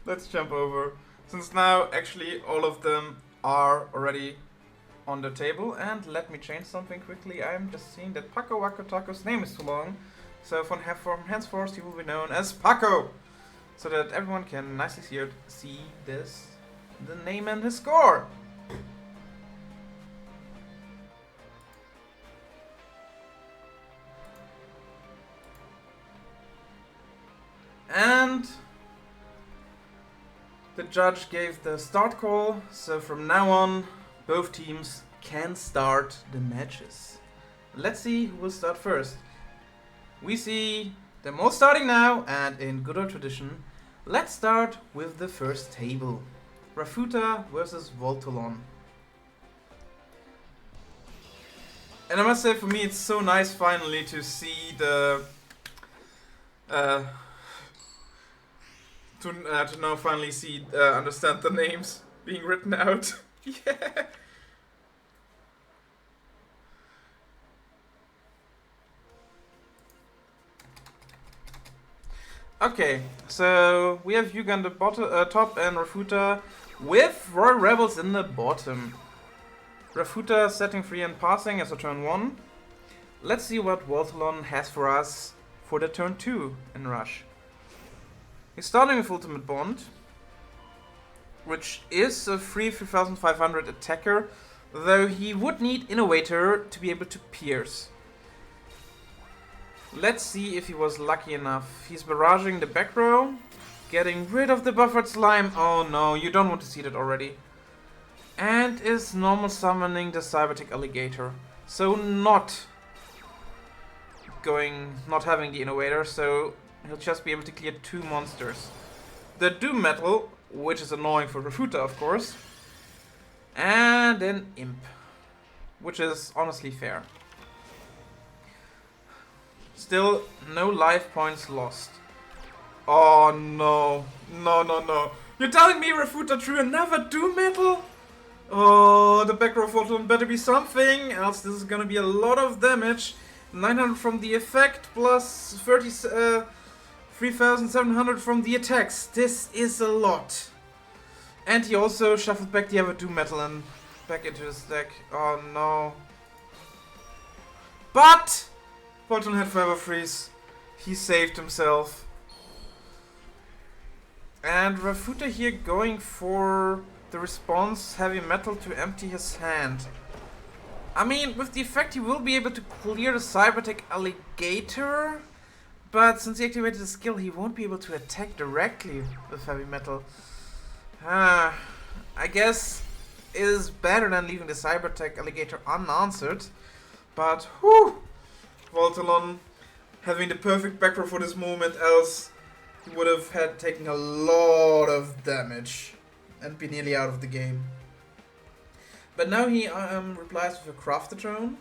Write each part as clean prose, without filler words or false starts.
Let's jump over. Since now actually all of them are already on the table. And let me change something quickly. I'm just seeing that Paco Waco Taco's name is too long. So from henceforth he will be known as Paco. So that everyone can nicely see this, the name and his score. And the judge gave the start call, so from now on both teams can start the matches. Let's see who will start first. We see them all starting now, and in good old tradition, let's start with the first table. Rafuta versus Voltolon. And I must say, for me it's so nice finally to see the to now finally see understand the names being written out. Yeah. Okay, so we have Yuga in the top and Rafuta with Royal Rebels in the bottom. Rafuta setting free and passing as a turn 1. Let's see what Voltolon has for us for the turn 2 in Rush. He's starting with Ultimate Bond, which is a free 3500 attacker, though he would need Innovator to be able to pierce. Let's see if he was lucky enough. He's barraging the back row, getting rid of the buffered slime. Oh no, you don't want to see that already. And is normal summoning the Cybertech Alligator. So not having the Innovator, so he'll just be able to clear 2 monsters. The Doom Metal, which is annoying for Rafuta, of course. And an Imp, which is honestly fair. Still, no life points lost. Oh no. No. You're telling me Rafuta drew another Doom Metal? Oh, the back row Voltolon better be something, else this is gonna be a lot of damage. 900 from the effect, plus 3,700 from the attacks. This is a lot. And he also shuffled back the other Doom Metal and back into his deck. Oh no. But Voltolon had Forever Freeze. He saved himself. And Rafuta here going for the response Heavy Metal to empty his hand. I mean, with the effect he will be able to clear the Cybertech Alligator, but since he activated the skill he won't be able to attack directly with Heavy Metal. I guess it is better than leaving the Cybertech Alligator unanswered, but whew, Voltolon having the perfect back row for this moment, else he would have had taken a lot of damage and be nearly out of the game. But now he replies with a Crafter Drone,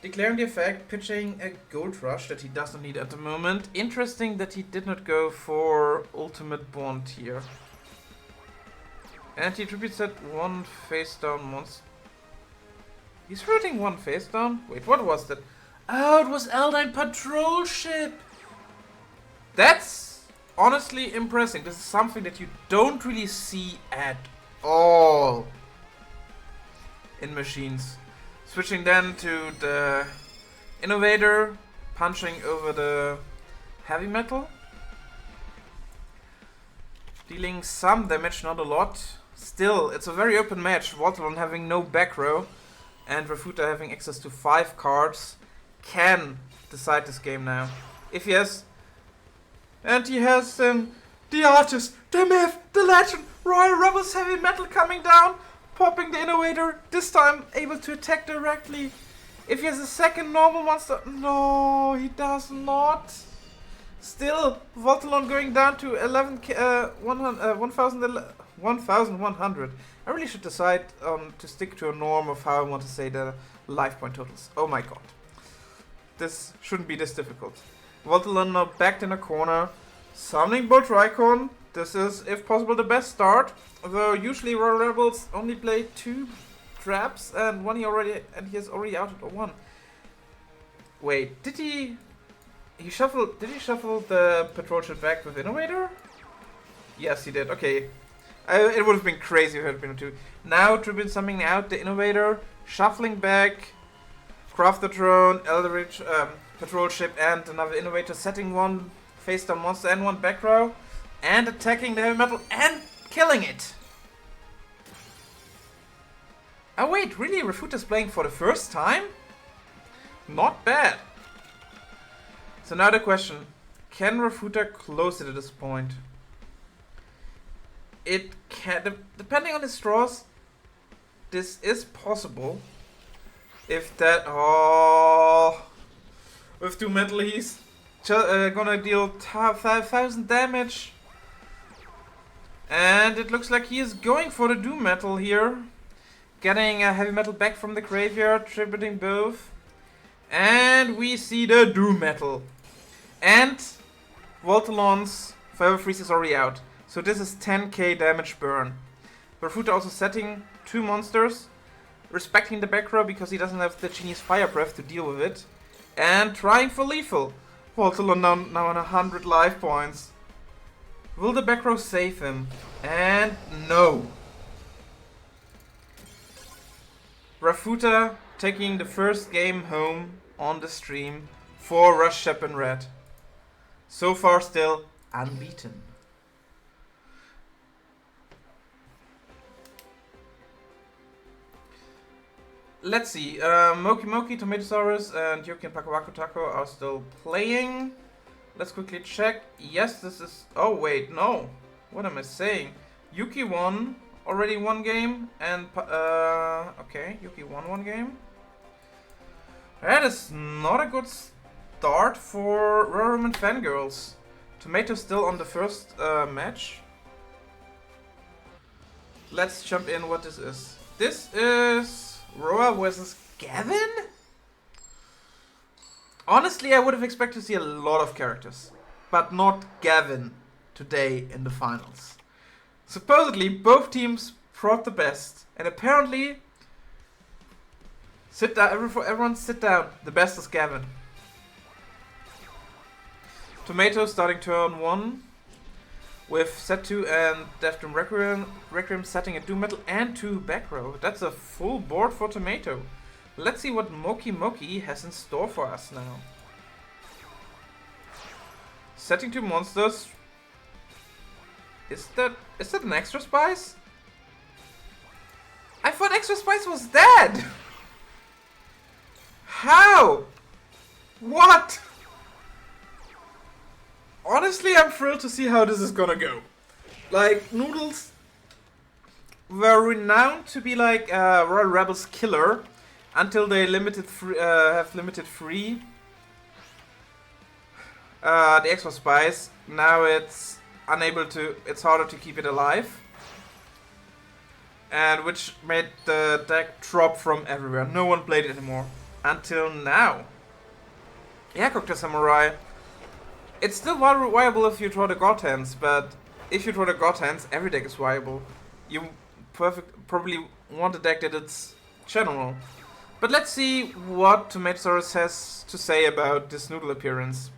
declaring the effect, pitching a Gold Rush that he does not need at the moment. Interesting that he did not go for Ultimate Bond here. And he tributes that one face down monster. He's hurting one face down? Wait, what was that? Oh, it was Eldine Patrol Ship! That's honestly impressive. This is something that you don't really see at all in machines. Switching then to the Innovator, punching over the Heavy Metal. Dealing some damage, not a lot. Still, it's a very open match. Voltolon having no back row and Rafuta having access to 5 cards can decide this game now. If he has... And he has the Artist, the Myth, the Legend, Royal Rebels Heavy Metal coming down, popping the Innovator, this time able to attack directly. If he has a second normal monster... No, he does not. Still, Voltolon going down to 1,100. I really should decide to stick to a norm of how I want to say the life point totals. Oh my god. This shouldn't be this difficult. Voltolon now backed in a corner, summoning Bolt Rykon. This is, if possible, the best start. Although usually Royal Rebels only play 2 traps and he has already outed 1. Wait, did he he shuffled. Did he shuffle the patrol ship back with Innovator? Yes, he did. Okay. It would have been crazy if it had been 2. Now Tribune summoning out the Innovator, shuffling back, Crafter Drone, Eldritch patrol ship, and another Innovator, setting one face down monster and one back row, and attacking the heavy metal and killing it. Oh wait, really? Rafuta's playing for the first time? Not bad. So now the question, can Rafuta close it at this point? It can, depending on his draws, this is possible. If that, with 2 metal he's gonna deal 5,000 damage. And it looks like he is going for the Doom Metal here. Getting a heavy metal back from the graveyard, tributing both. And we see the Doom Metal. And Voltalon's Forever Freeze is already out. So this is 10k damage burn. Rafuta also setting 2 monsters, respecting the back row because he doesn't have the Genius Fire Breath to deal with it. And trying for lethal. Voltalon now on 100 life points. Will the back row save him? And no. Rafuta taking the first game home on the stream for Rush Shep in red. So far still unbeaten. Let's see, Moki Moki, Tomatosaurus, and Yuki and Pakuwaku Taco are still playing. Let's quickly check. Yes, this is... Oh, wait, no. What am I saying? Yuki won already 1 game, and... okay, Yuki won 1 game. That is not a good start for RoaRomin Fangirls. Tomato still on the first match. Let's jump in what this is. This is... Roa versus Gavin? Honestly, I would have expected to see a lot of characters, but not Gavin today in the finals. Supposedly, both teams brought the best, and apparently, sit down, everyone sit down. The best is Gavin. Tomato starting turn 1 with set 2 and Death Doom Requiem setting a Doom Metal and 2 back row. That's a full board for Tomato. Let's see what Moki Moki has in store for us now. Setting 2 monsters. Is that an extra spice? I thought extra spice was dead! How? What? Honestly, I'm thrilled to see how this is gonna go. Like, Noodles were renowned to be like Royal Rebels killer until they have limited free the extra spice. Now it's it's harder to keep it alive. And which made the deck drop from everywhere. No one played it anymore. Until now. Yeah, Cocktail Samurai. It's still viable if you draw the God Hands, but if you draw the God Hands, every deck is viable. You probably want a deck that it's general. But let's see what Tomatosaurus has to say about this Noodle appearance.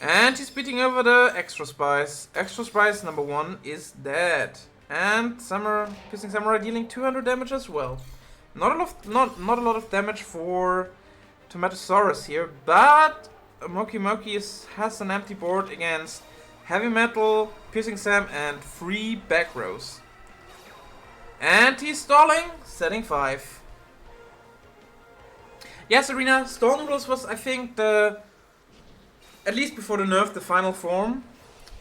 And he's beating over the Extra Spice. Extra Spice number 1 is dead. And Piercing Samurai dealing 200 damage as well. Not a lot of damage for Tomatosaurus here, but Moki Moki has an empty board against Heavy Metal, Piercing Sam, and 3 back rows. And he's stalling, setting 5. Yes, Arena, Stall Noodles was, I think, at least before the nerf, the final form.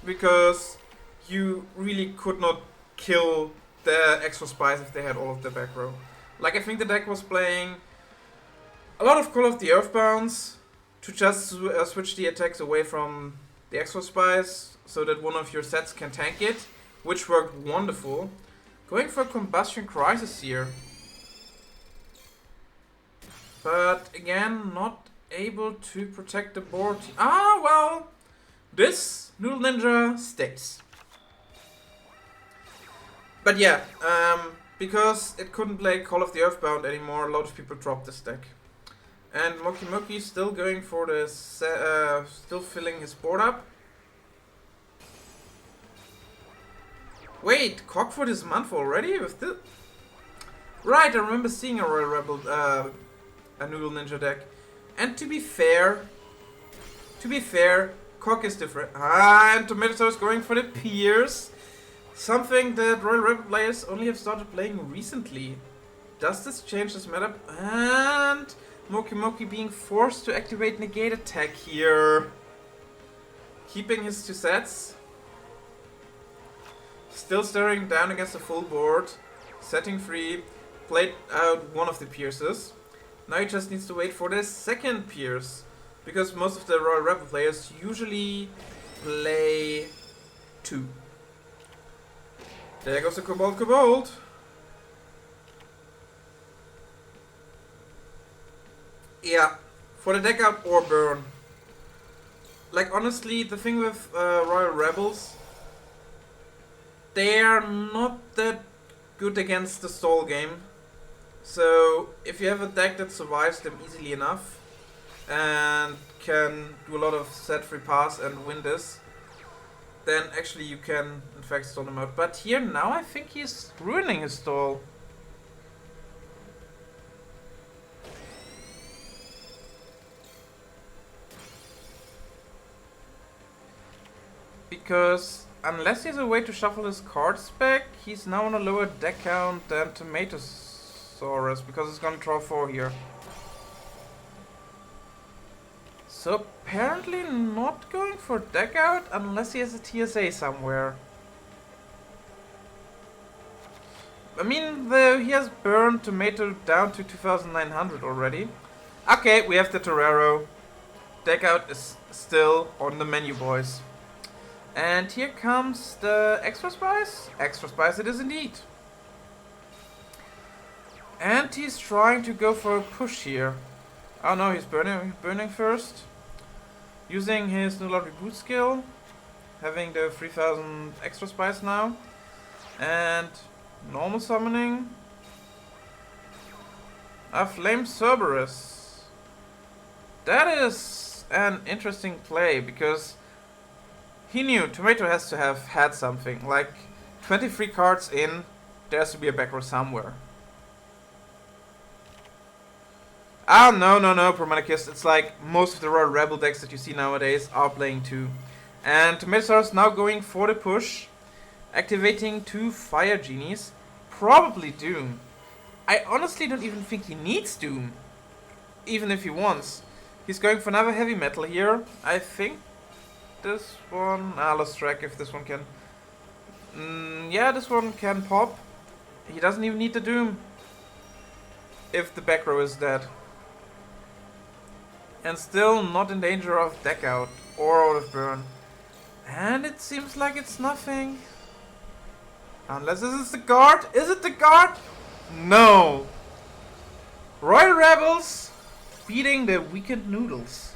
Because you really could not kill the Extra Spice if they had all of the back row. Like, I think the deck was playing a lot of Call of the Earthbounds to just switch the attacks away from the Extra Spice so that one of your sets can tank it, which worked wonderful. Going for Combustion Crisis here. But again, not able to protect the board. Ah, well, this Noodle Ninja stays. But yeah, because it couldn't play Call of the Earthbound anymore, a lot of people dropped this deck. And Moki Moki still going for the still filling his board up. Wait, Cockford is a month already with this? Right, I remember seeing a Royal Rebel, a Noodle Ninja deck. And to be fair, Cock is different. And Tomato is going for the Pierce. Something that Royal Rebel players only have started playing recently. Does this change this meta? And Moki Moki being forced to activate Negate Attack here. Keeping his 2 sets. Still staring down against the full board. Setting free. Played out one of the Pierces. Now he just needs to wait for the second Pierce. Because most of the Royal Rebel players usually play 2. There goes the Kobold. Yeah, for the deck out or burn. Like honestly, the thing with Royal Rebels, they're not that good against the stall game. So if you have a deck that survives them easily enough and can do a lot of set free pass and win this, then actually you can in fact stall him out. But here now I think he's ruining his stall. Because unless he has a way to shuffle his cards back, he's now on a lower deck count than Tomatosaurus, because he's gonna draw 4 here. So apparently not going for deck out unless he has a TSA somewhere. I mean, he has burned Tomato down to 2,900 already. Okay, we have the Torero. Deck out is still on the menu, boys. And here comes the Extra Spice. Extra Spice it is indeed. And he's trying to go for a push here. Oh no, he's burning first. Using his Null Reboot skill. Having the 3000 Extra Spice now. And normal summoning. A Flame Cerberus. That is an interesting play because he knew Tomato has to have had something, like 23 cards in, there has to be a back row somewhere. Ah, no, Prometheus, it's like most of the Royal Rebel decks that you see nowadays are playing 2. And Tomatosaurus now going for the push, activating 2 Fire Genies, probably Doom. I honestly don't even think he needs Doom, even if he wants. He's going for another heavy metal here, I think. This one, let's track if this one can. Yeah, this one can pop. He doesn't even need the Doom. If the back row is dead. And still not in danger of deck out or out of burn. And it seems like it's nothing. Unless this is the guard. Is it the guard? No. Royal Rebels beating the weakened Noodles.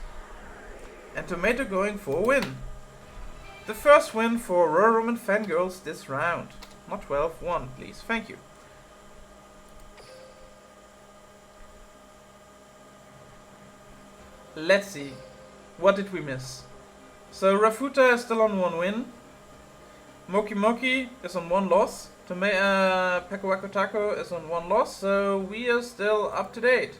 And Tomato going for a win. The first win for RoaRomin Fangirls this round. Not 12, 1 please. Thank you. Let's see. What did we miss? So Rafuta is still on 1 win. Moki Moki is on 1 loss. Peko Taco is on 1 loss. So we are still up to date.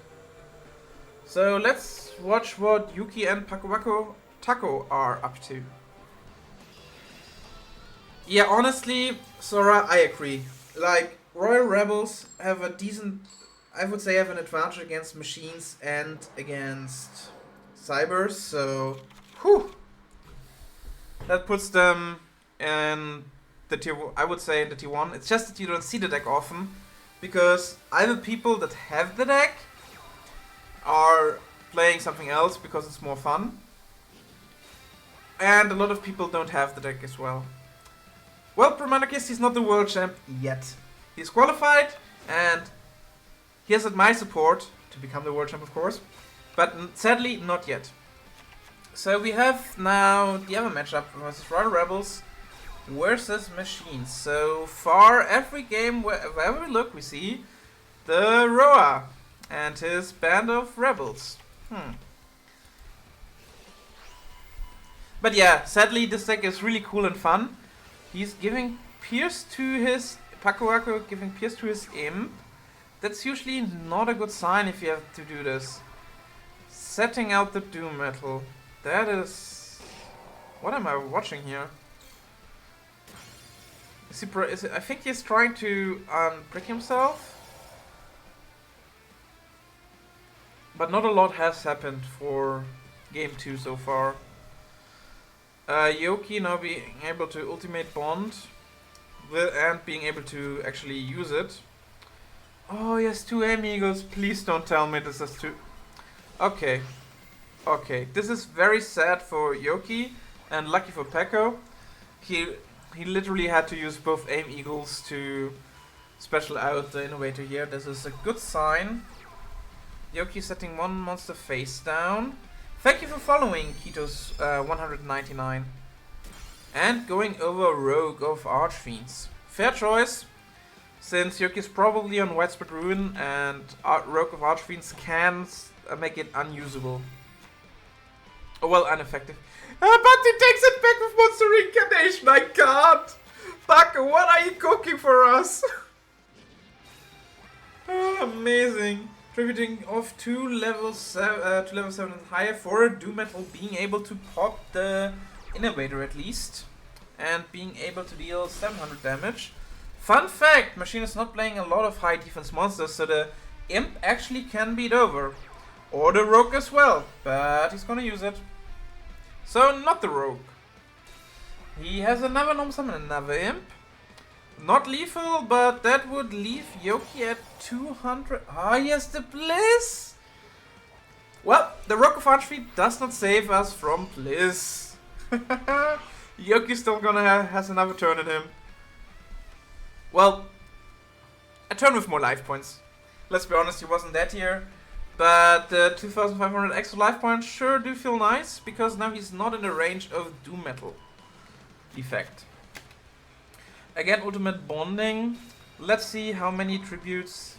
So let's watch what Yuki and Pakuwako Taco are up to. Yeah, honestly, Sora, I agree. Like, Royal Rebels have a decent, I would say have an advantage against machines and against cybers, so, whew. That puts them in the tier, I would say in the tier 1. It's just that you don't see the deck often, because either people that have the deck are playing something else because it's more fun. And a lot of people don't have the deck as well. Well, Promanakis, he's not the world champ yet. He's qualified and he has my support to become the world champ, of course. But sadly, not yet. So we have now the other matchup versus Royal Rebels versus Machines. So far, every game, wherever we look, we see the Roa and his band of rebels. But yeah, sadly this deck is really cool and fun. He's giving Pierce to his... Pakuaku giving Pierce to his Imp. That's usually not a good sign if you have to do this. Setting out the Doom Metal. That is... What am I watching here? I think he's trying to brick himself. But not a lot has happened for game 2 so far. Yoki now being able to ultimate Bond and being able to actually use it. Oh, he has 2 amigos. Please don't tell me this is 2. Okay. Okay. This is very sad for Yoki and lucky for Pekko. He literally had to use both aim eagles to special out the innovator here. This is a good sign. Yoki setting one monster face down. Thank you for following, Kitos 199. And going over Rogue of Archfiends. Fair choice, since Yoki's probably on Widespread Ruin and Rogue of Archfiends can make it unusable. Oh well, ineffective. But he takes it back with Monster Reincarnation, I can't! Bucko, what are you cooking for us? Oh, amazing. Tributing off to level 7 and higher for Doom Metal being able to pop the Innovator at least. And being able to deal 700 damage. Fun fact, Machine is not playing a lot of high defense monsters, so the Imp actually can beat over. Or the Rogue as well, but he's gonna use it. So not the Rogue. He has another normal summon, another Imp. Not lethal, but that would leave Yoki at 200. Ah, yes, the Bliss! Well, the Rogue of Archfiend does not save us from Bliss. Yoki's still gonna has another turn in him. Well, a turn with more life points. Let's be honest, he wasn't that here. But 2500 extra life points sure do feel nice, because now he's not in the range of Doom Metal effect. Again, ultimate bonding. Let's see how many tributes.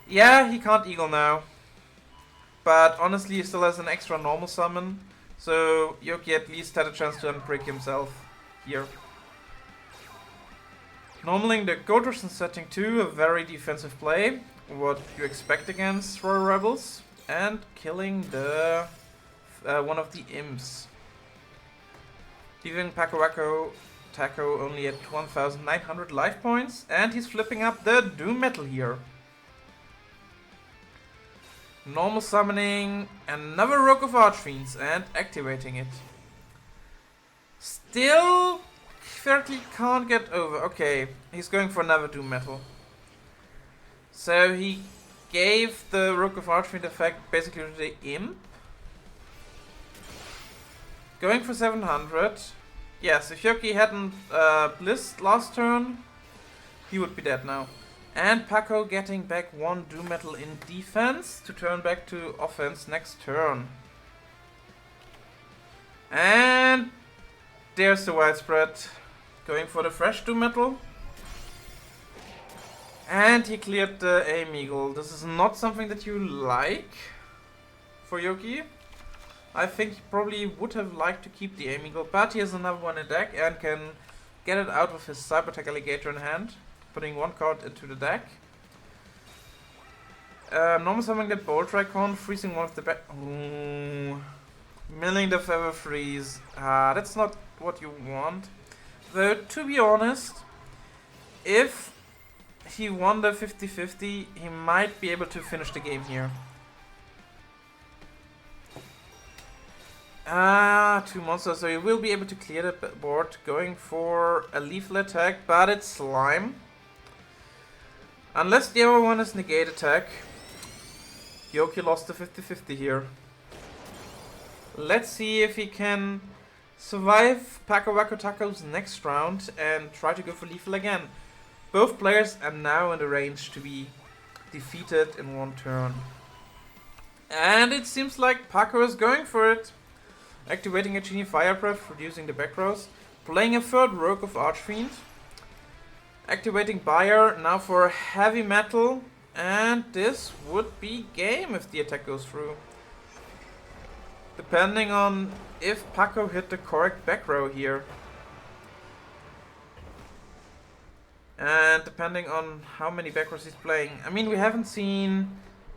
Yeah, he can't eagle now. But honestly, he still has an extra normal summon. So Yoki at least had a chance to unbrick himself here. Normaling the Goldrush and setting 2, a very defensive play. What you expect against Royal Rebels. And killing the one of the imps. Leaving Pakuaku Taco only at 1900 life points, and he's flipping up the Doom Metal here. Normal summoning another Rogue of Archfiends and activating it. Still certainly can't get over. Okay, he's going for another Doom Metal. So he gave the Rogue of Archfiend effect basically to the Imp. Going for 700. Yes, if Yoki hadn't blissed last turn, he would be dead now. And Paco getting back one Doom Metal in defense to turn back to offense next turn. And there's the widespread. Going for the fresh Doom Metal. And he cleared the aim eagle. This is not something that you like for Yoki. I think he probably would have liked to keep the aim eagle, but he has another one in deck and can get it out with his Cybertech Alligator in hand, putting one card into the deck. Normal summoning that Bolt Tricon, freezing one of the back. Milling the Feather Freeze. That's not what you want. Though, to be honest, if he won the 50-50, he might be able to finish the game here. Two monsters, so you will be able to clear the board going for a lethal attack, but it's slime. Unless the other one is negate attack. Yoki lost the 50-50 here. Let's see if he can survive Pakuaku Taco's next round and try to go for lethal again. Both players are now in the range to be defeated in one turn. And it seems like Paco is going for it. Activating a Genie Fire Breath, reducing the back rows. Playing a third Rogue of Archfiend. Activating Buyer now for heavy metal. And this would be game if the attack goes through. Depending on if Paco hit the correct back row here. And depending on how many back rows he's playing. I mean, we haven't seen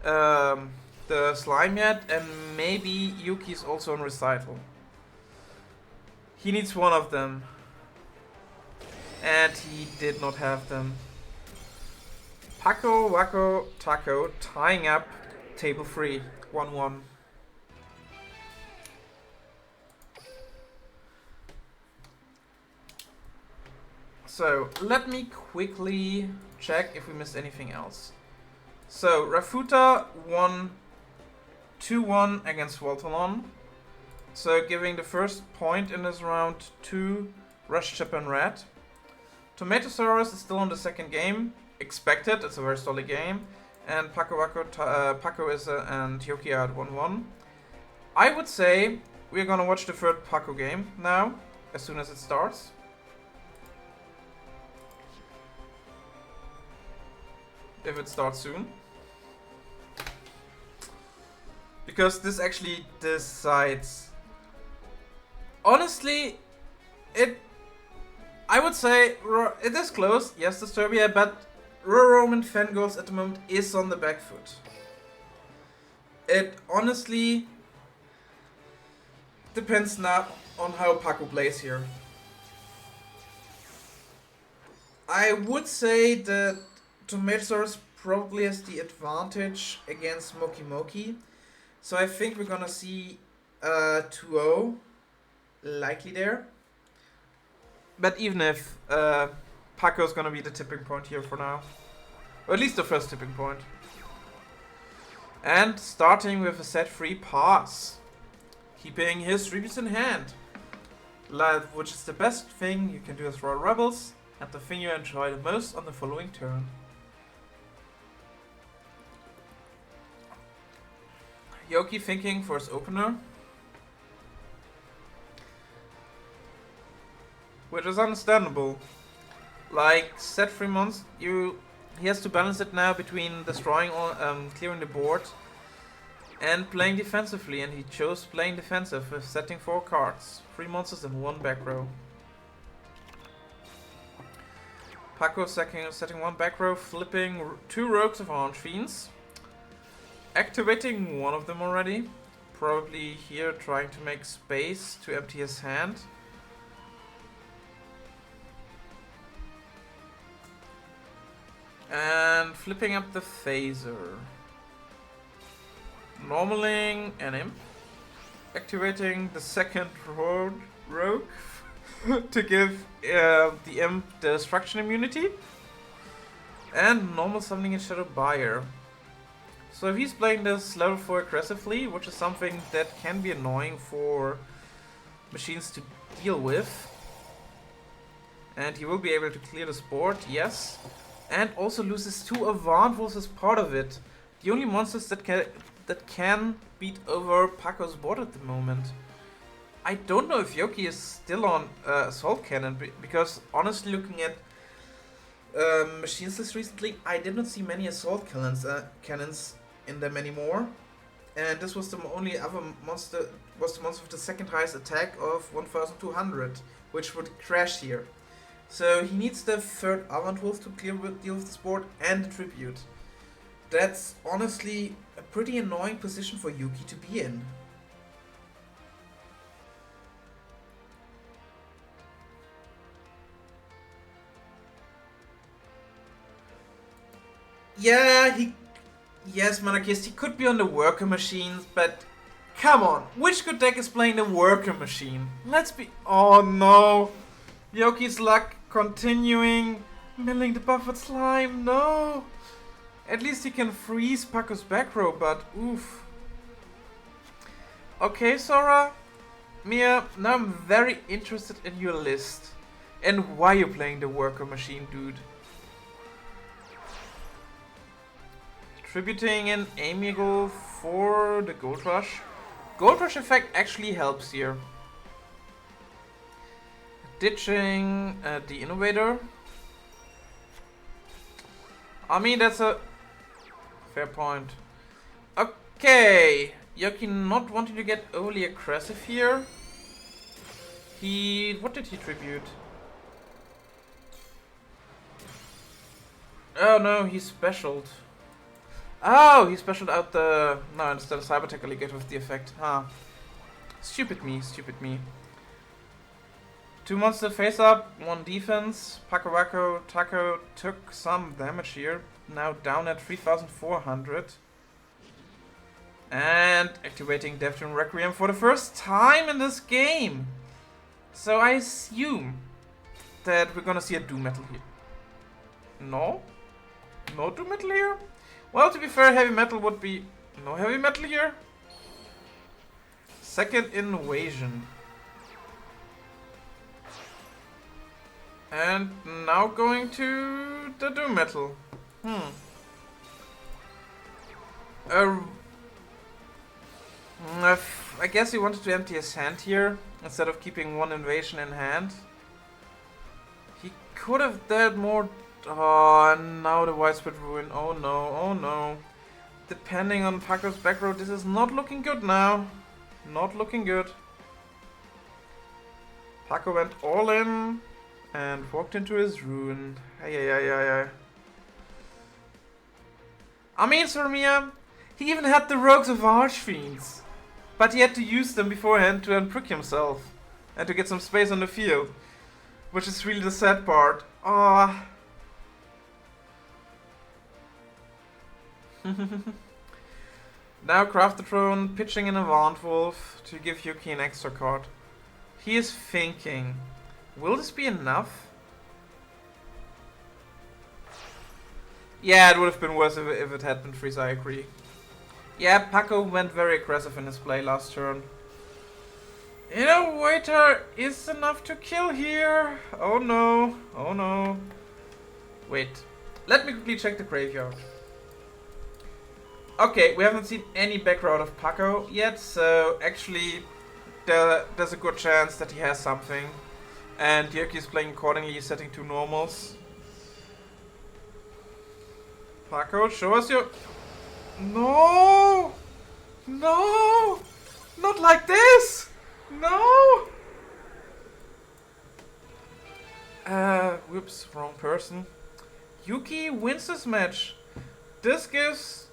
the slime yet, and maybe Yuki's also on recital. He needs one of them. And he did not have them. Paco, Wacko, Taco tying up table 3, 1-1. So, let me quickly check if we missed anything else. So, Rafuta won 2-1 against Voltalon. So, giving the first point in this round to Rush Chip and Red. Tomatosaurus is still on the second game. Expected, it's a very solid game. And Paco is and Yoki are at 1-1. I would say we're gonna watch the third Paco game now, as soon as it starts. If it starts soon. Because this actually decides. Honestly, I would say it is close, yes, Disturbia, but RoaRomin Fangirls at the moment is on the back foot. It honestly depends now on how Paco plays here. I would say that Tomatosaurus probably has the advantage against Moki Moki. So I think we're gonna see 2-0 likely there. But even if Paco's gonna be the tipping point here for now. Or at least the first tipping point. And starting with a set 3 pass. Keeping his tributes in hand. Which is the best thing you can do as Royal Rebels. And the thing you enjoy the most on the following turn. Yoki thinking for his opener. Which is understandable. Like, set 3 months, he has to balance it now between destroying or clearing the board and playing defensively, and he chose playing defensive with setting 4 cards. 3 monsters and 1 back row. Paco setting 1 back row, flipping 2 rogues of Orange Fiends. Activating one of them already. Probably here trying to make space to empty his hand. And flipping up the phaser. Normaling an imp. Activating the second rogue to give the imp destruction immunity. And normal summoning a Shadow Buyer. So if he's playing this level 4 aggressively, which is something that can be annoying for machines to deal with. And he will be able to clear this board, yes. And also loses 2 Avant Wolves as part of it. The only monsters that can beat over Paco's board at the moment. I don't know if Yoki is still on Assault Cannon, because honestly looking at machines list recently, I did not see many Assault cannons in them anymore. And this was the only other monster, was the monster with the second highest attack of 1200, which would crash here. So he needs the third Avant Wolf to deal with this board and the Tribute. That's honestly a pretty annoying position for Yuki to be in. Yeah, yes, Monarchist, he could be on the worker machines, but come on, which good deck is playing the worker machine? Let's be... Oh no! Yoki's luck continuing, milling the buffered slime, no! At least he can freeze Paco's back row, but oof. Okay, Sora, Mia, now I'm very interested in your list. And why you're playing the worker machine, dude. Tributing an Amiable for the Gold Rush. Gold Rush effect actually helps here. Ditching the Innovator. I mean, that's a fair point. Okay, Yoki not wanting to get overly aggressive here. What did he tribute? Oh no, he specialed. Oh, he specialed out the... No, instead of Cyber Tech Alligator with the effect. Huh. Stupid me, stupid me. 2 monster face up, 1 defense. Paco Taco took some damage here. Now down at 3,400. And activating Death-Tune Requiem for the first time in this game. So I assume that we're gonna see a Doom Metal here. No? No Doom Metal here? Well, to be fair, Heavy Metal would be... No Heavy Metal here? Second Invasion. And now going to the Doom Metal. I guess he wanted to empty his hand here instead of keeping 1 invasion in hand. He could have dealt more. Oh, and now the Widespread Ruin. Oh no, oh no. Depending on Paco's back row, this is not looking good now. Not looking good. Paco went all in and walked into his ruin. Ay. I mean, Sormia, he even had the Rogues of Archfiends. But he had to use them beforehand to unprick himself. And to get some space on the field. Which is really the sad part. Ah. Now Craft the Throne pitching in a Vaunt Wolf to give Yuki an extra card. He is thinking, will this be enough? Yeah, it would have been worse if it had been Freeze, I agree. Yeah, Paco went very aggressive in his play last turn. Innovator is enough to kill here. Oh no, oh no. Wait, let me quickly check the graveyard. Okay, we haven't seen any back row of Paco yet, so actually there's a good chance that he has something. And Yerky is playing accordingly, he's setting 2 normals. Paco, show us your... No! No! Not like this! No! Whoops, wrong person. Yuki wins this match. This gives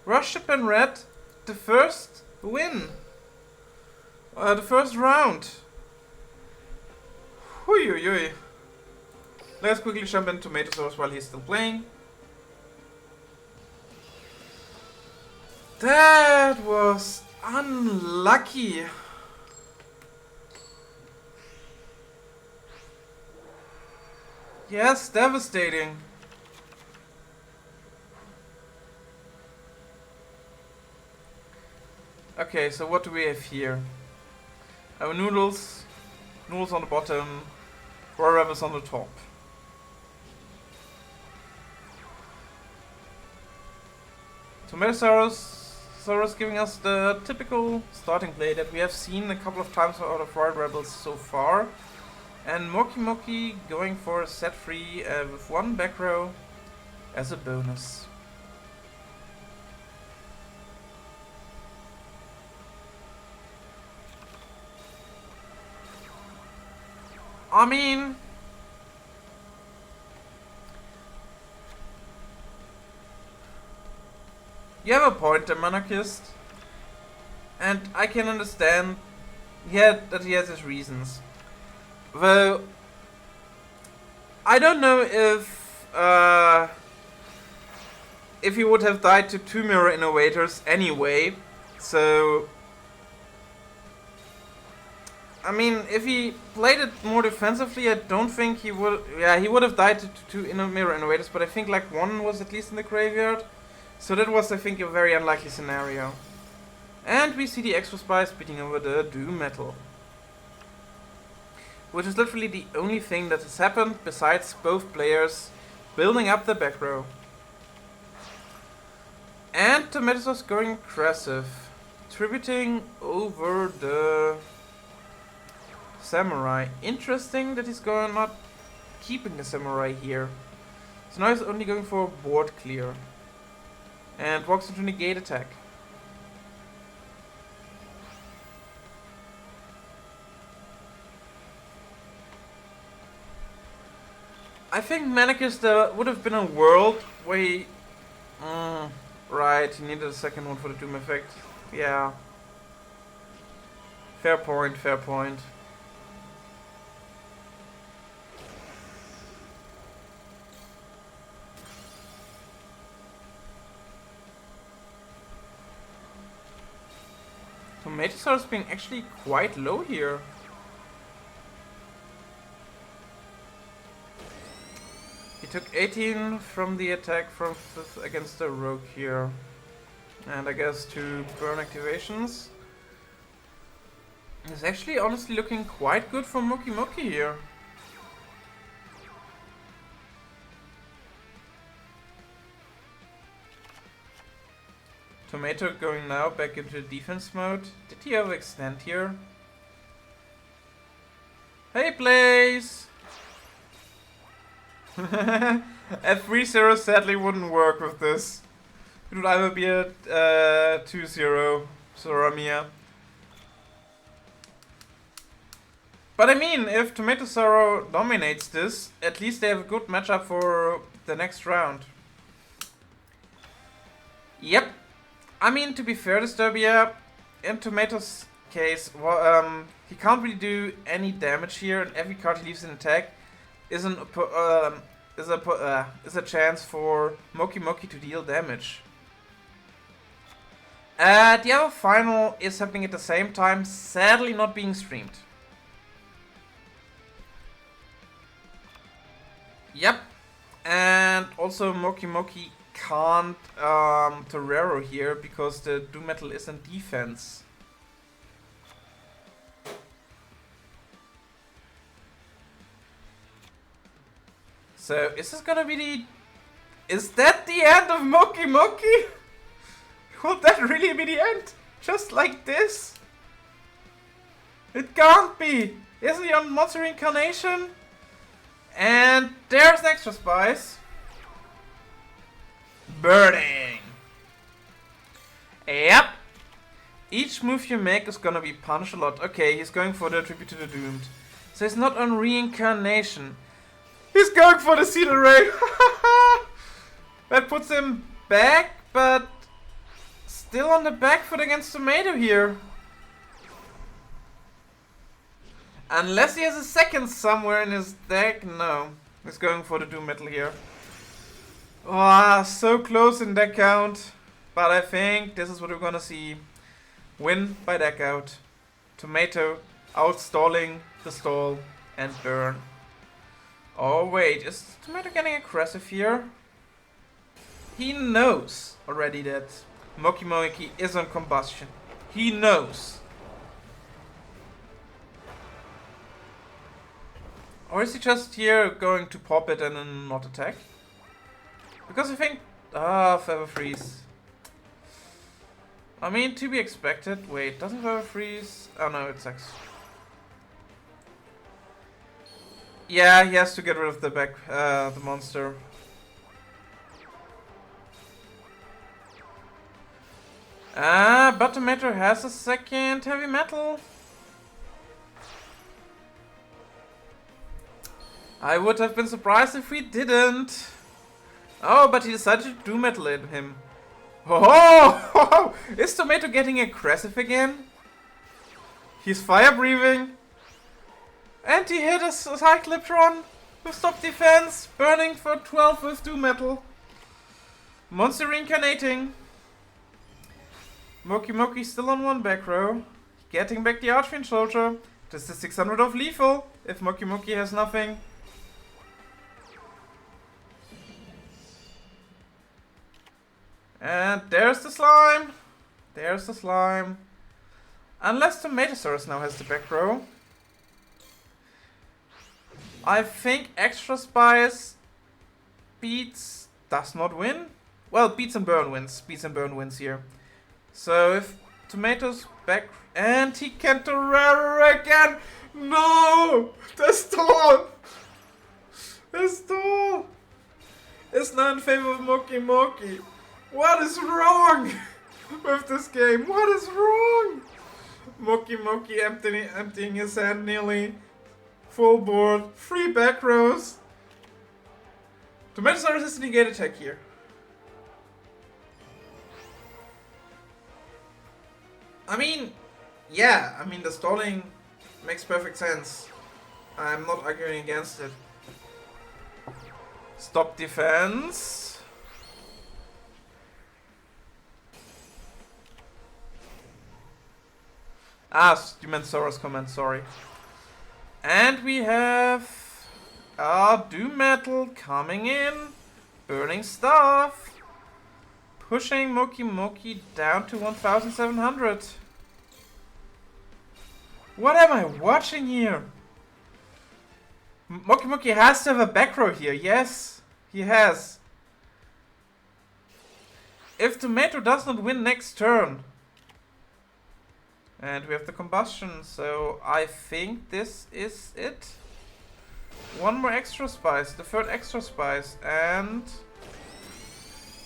Rushship and Red the first win. The first round. Hui. Let's quickly jump into Tomato Sauce while he's still playing. That was unlucky. Yes, devastating. Okay, so what do we have here? Our noodles on the bottom, RoaRomin on the top. Tomatosaurus giving us the typical starting play that we have seen a couple of times out of Royal Rebels so far. And Moki going for a set free with 1 back row as a bonus. I mean, you have a point, the Monarchist, and I can understand that he has his reasons. Though, I don't know if he would have died to 2 Mirror Innovators anyway, so... I mean, if he played it more defensively, I don't think he would... Yeah, he would have died to 2 Mirror Innovators, but I think like 1 was at least in the graveyard. So that was, I think, a very unlikely scenario. And we see the Extra Spice beating over the Doom Metal. Which is literally the only thing that has happened besides both players building up the back row. And Tomatosaurus going aggressive. Tributing over the Samurai. Interesting that he's not keeping the Samurai here. So now he's only going for a board clear. And walks into negate attack. I think Manicus there would have been a world where he... right, he needed a second one for the Doom effect. Yeah. Fair point, fair point. Tomatosaurus being actually quite low here. He took 18 from the attack from against the rogue here. And I guess 2 burn activations. It's actually honestly looking quite good for Moki Moki here. Tomato going now back into defense mode. Did he overextend here? Hey, Blaze! A 3-0 sadly wouldn't work with this. It would either be a 2-0 Soramia. But I mean, if Tomato Sorrow dominates this, at least they have a good matchup for the next round. Yep. I mean, to be fair to Disturbia, in Tomato's case, well, he can't really do any damage here, and every card he leaves in attack is a chance for Moki Moki to deal damage. The other final is happening at the same time, sadly not being streamed. Yep, and also Moki Moki can't Torero here because the Doom Metal is in defense. So is this gonna be the... Is that the end of Moki Moki? Will that really be the end? Just like this? It can't be! Isn't he on Monster Incarnation? And there's an extra spice. Burning! Yep! Each move you make is gonna be punished a lot. Okay, he's going for the Tribute to the Doomed. So he's not on Reincarnation. He's going for the Seal Ray! That puts him back, but still on the back foot against Tomato here. Unless he has a second somewhere in his deck. No. He's going for the Doom Metal here. Oh, so close in deck count. But I think this is what we're gonna see. Win by deck out. Tomato outstalling the stall and burn. Oh wait, is Tomato getting aggressive here? He knows already that Moki Moki is on combustion. He knows. Or is he just here going to pop it and then not attack? Because I think... Feather Freeze. I mean, to be expected. Wait, doesn't Feather Freeze... Oh no, it's X. Yeah, he has to get rid of the the monster. But Tomato has a second heavy metal. I would have been surprised if we didn't. Oh, but he decided to Doom Metal him. Oh! Is Tomato getting aggressive again? He's fire breathing. And he hit a Cycloptron with stop defense, burning for 12 with Doom Metal. Monster reincarnating. Moki Moki still on one back row. Getting back the Archfiend Soldier. This is 600 of lethal if Moki Moki has nothing. And there's the slime. There's the slime. Unless Tomatosaurus now has the back row. I think Extra Spice beats... does not win? Well, beats and burn wins. Beats and burn wins here. So if Tomatoes back... And he can Torero again! No! The stall! The stall! It's not in favor of Moki Moki. What is wrong with this game? What is wrong? Moki Moki emptying his hand nearly. Full board. 3 back rows. Tomatoes are resistant negate attack here. I mean, yeah, I mean the stalling makes perfect sense. I'm not arguing against it. Stop defense. Ah, you meant Sora's command, sorry. And we have Doom Metal coming in, burning stuff, pushing Moki Moki down to 1700. What am I watching here? Moki Moki has to have a back row here, yes, he has. If Tomato does not win next turn, and we have the combustion, so I think this is it. One more extra spice, the third extra spice, and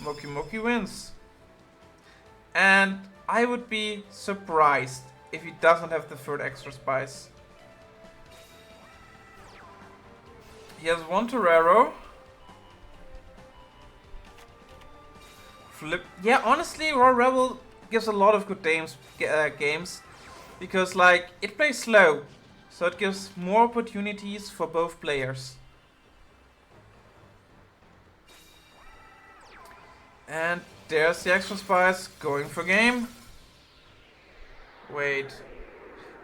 Moki Moki wins. And I would be surprised if he doesn't have the third extra spice. He has one Torero. Flip. Yeah, honestly, Raw Rebel gives a lot of good games, because like it plays slow, so it gives more opportunities for both players. And there's the extra spice going for game. Wait.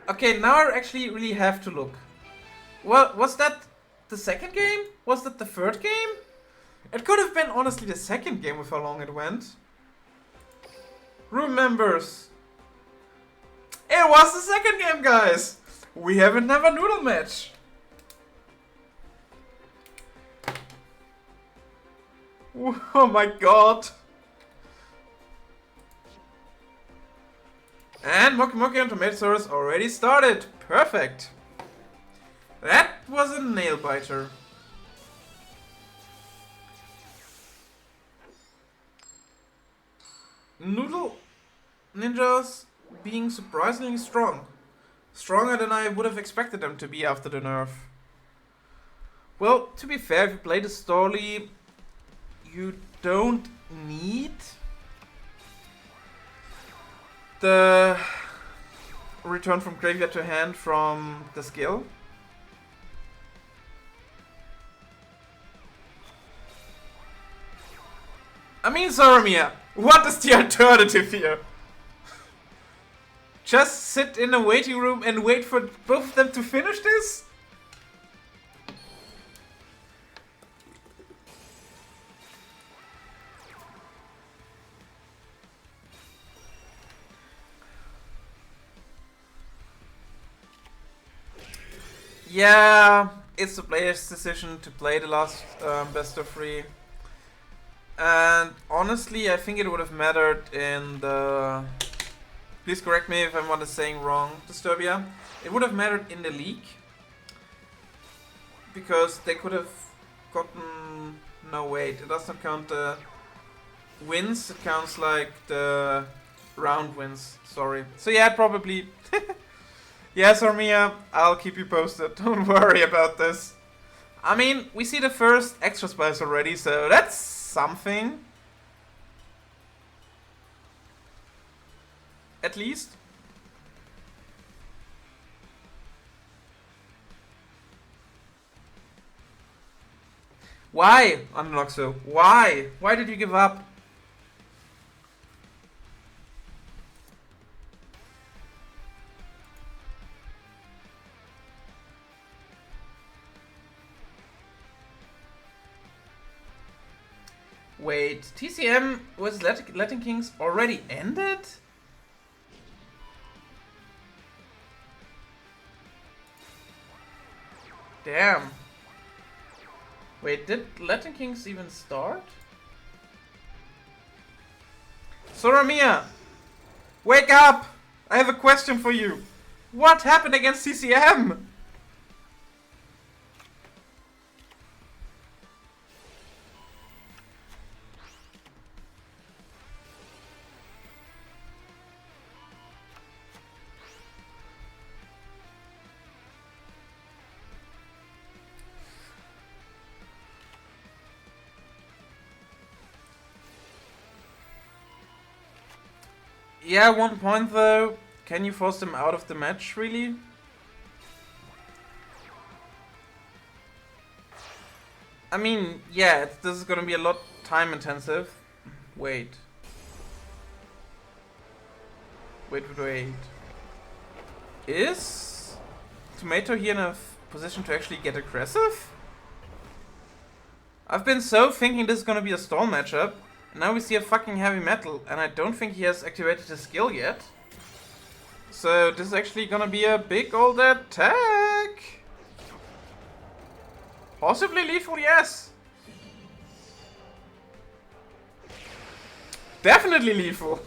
Okay, now I actually really have to look. Well, was that the second game? Was that the third game? It could have been honestly the second game with how long it went. Remembers. It was the second game, guys. We have another noodle match. Oh my god. And Moki Moki and Tomatosaurus already started. Perfect. That was a nail biter. Noodle ninjas being surprisingly strong. Stronger than I would have expected them to be after the nerf. Well, to be fair, if you play the story, you don't need the return from graveyard to hand from the skill. I mean, Soromia, what is the alternative here? Just sit in a waiting room and wait for both of them to finish this? Yeah, it's the player's decision to play the last best of 3. And honestly, I think it would have mattered in the... Please correct me if I'm saying wrong, Disturbia. It would have mattered in the league. Because they could have gotten... No, wait, it does not count the wins. It counts like the round wins. Sorry. So yeah, probably... Yes, Ormia, I'll keep you posted. Don't worry about this. I mean, we see the first extra spice already, so that's something. At least. Why, Unloxo? Why? Why did you give up? Wait, TCM was Latin Kings already ended? Damn. Wait, did Latin Kings even start? Soromia! Wake up! I have a question for you. What happened against TCM? Yeah, 1 point though. Can you force them out of the match, really? I mean, yeah, this is gonna be a lot time intensive. Wait. Wait. Is Tomato here in a position to actually get aggressive? I've been so thinking this is gonna be a stall matchup. And now we see a fucking heavy metal, and I don't think he has activated his skill yet. So this is actually gonna be a big old attack. Possibly lethal, yes. Definitely lethal.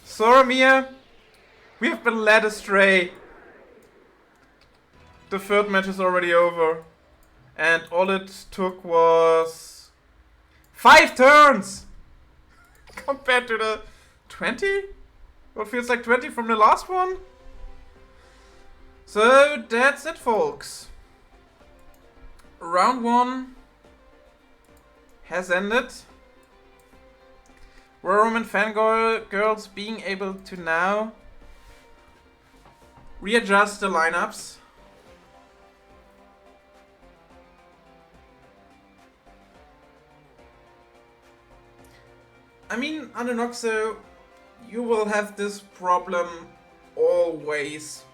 Soromir, we have been led astray. The third match is already over. And all it took was 5 turns! Compared to the 20? What feels like 20 from the last one? So that's it, folks. Round 1 has ended. RoaRomin Fangirls being able to now readjust the lineups. I mean, under Noxo, you will have this problem always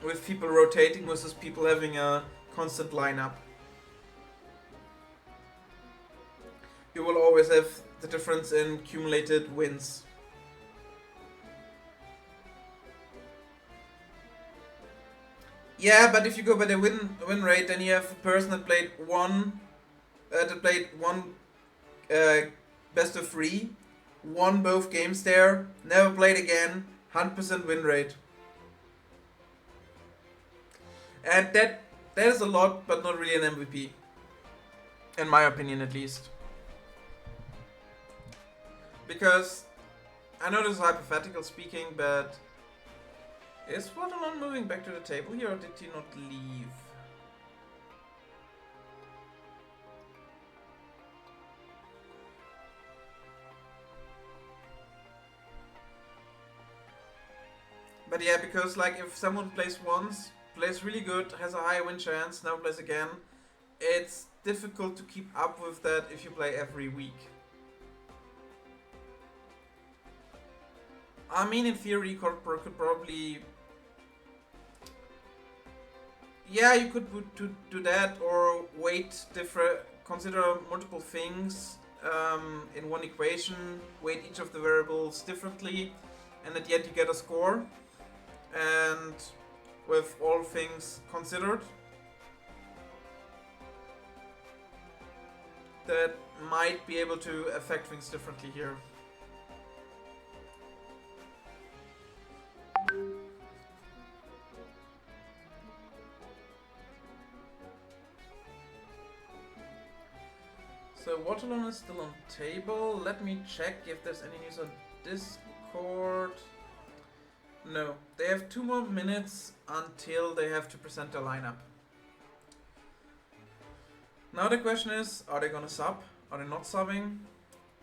with people rotating versus people having a constant lineup. You will always have the difference in cumulated wins. Yeah, but if you go by the win rate, then you have a person that played one best of 3, won both games there, never played again, 100% win rate. And that is a lot, but not really an MVP. In my opinion, at least. Because, I know this is hypothetical speaking, but is Waterlon moving back to the table here, or did he not leave? But yeah, because like if someone plays once, plays really good, has a high win chance, never plays again, it's difficult to keep up with that if you play every week. I mean, in theory, you could probably... Yeah, you could do that, or consider multiple things in one equation, weight each of the variables differently, and at the end you get a score. And with all things considered, that might be able to affect things differently here. So Waterlon is still on table. Let me check if there's any news on Discord. No, they have 2 more minutes until they have to present their lineup. Now the question is, are they gonna sub? Are they not subbing?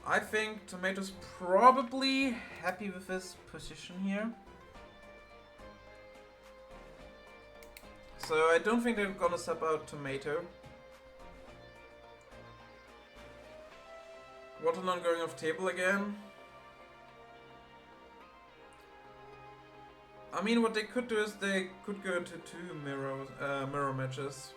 I think Tomato's probably happy with his position here. So I don't think they're gonna sub out Tomato. Waterlon going off table again. I mean, what they could do is they could go into 2 mirror matches.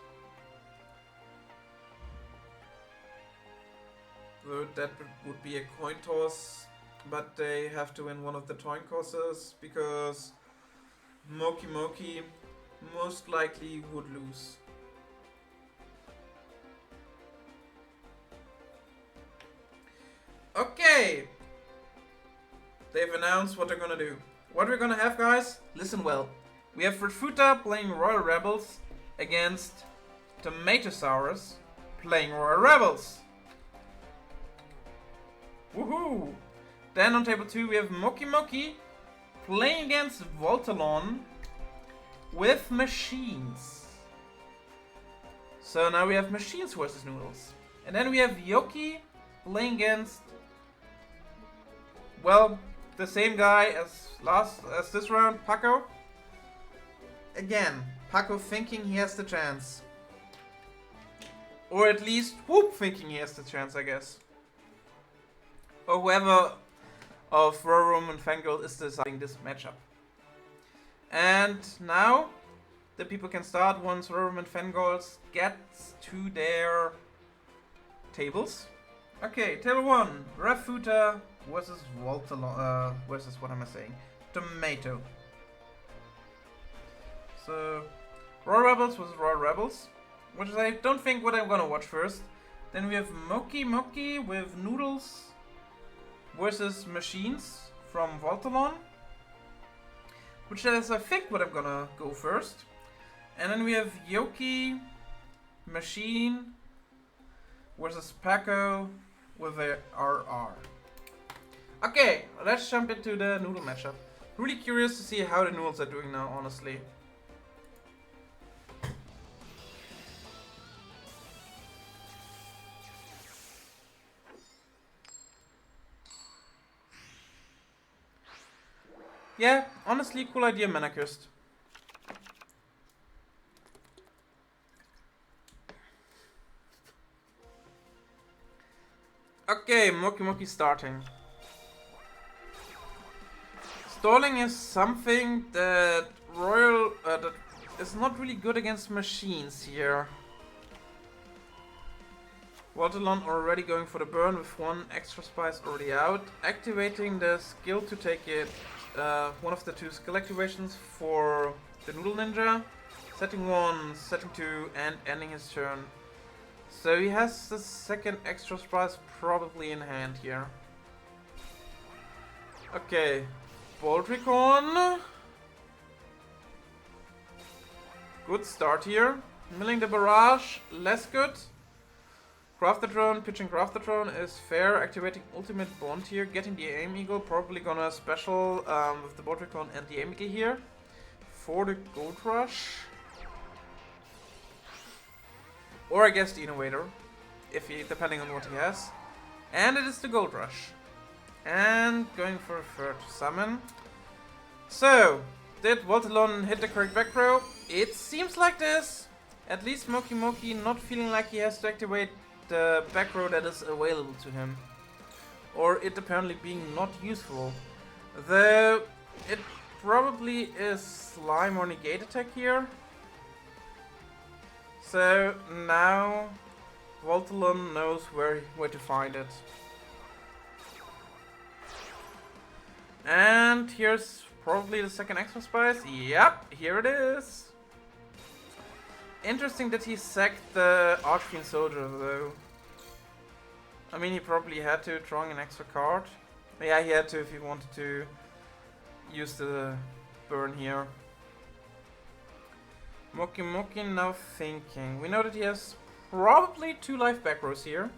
So that would be a coin toss, but they have to win one of the coin tosses because Moki most likely would lose. Okay! They've announced what they're gonna do. What we're gonna have, guys, listen well. We have Refuta playing Royal Rebels against Tomatosaurus playing Royal Rebels. Woohoo! Then on table 2 we have Moki playing against Voltalon with Machines. So now we have Machines versus Noodles. And then we have Yoki playing against well, the same guy as this round, Paco. Again, Paco thinking he has the chance. Or at least Whoop thinking he has the chance, I guess. Or whoever of RoaRomin and Fangirls is deciding this matchup. And now the people can start once RoaRomin and Fangirls gets to their tables. Okay, table 1, Refuta versus Voltalon, versus what am I saying? Tomato. So, Raw Rebels versus Raw Rebels, which I don't think what I'm gonna watch first. Then we have Moki Moki with Noodles versus Machines from Voltalon, which is I think what I'm gonna go first. And then we have Yoki Machine versus Paco with a RR. Okay, let's jump into the noodle matchup. Really curious to see how the noodles are doing now, honestly. Yeah, honestly, cool idea, Manakust. Okay, Moki Moki starting. Stalling is something that that is not really good against machines here. Voltalon already going for the burn with one extra spice already out. Activating the skill to take it, one of the two skill activations for the Noodle Ninja. Setting 1, setting 2, and ending his turn. So he has the second extra spice probably in hand here. Okay, Voltricon. Good start here. Milling the barrage, less good. Craftatron, pitching Craftatron is fair. Activating ultimate bond here. Getting the aim eagle, probably gonna special with the Voltricon and the aim eagle here. For the gold rush. Or I guess the innovator, if he, depending on what he has. And it is the gold rush. And going for a third summon. So, did Voltalon hit the correct back row? It seems like this. At least Moki Moki not feeling like he has to activate the back row that is available to him. Or it apparently being not useful. Though it probably is slime or negate attack here. So now Voltalon knows where to find it. And here's probably the second extra spice. Yep, here it is. Interesting that he sacked the Archfiend Soldier though. I mean, he probably had to, drawing an extra card. Yeah, he had to if he wanted to use the burn here. Moki Moki now thinking. We know that he has probably 2 life back rows here.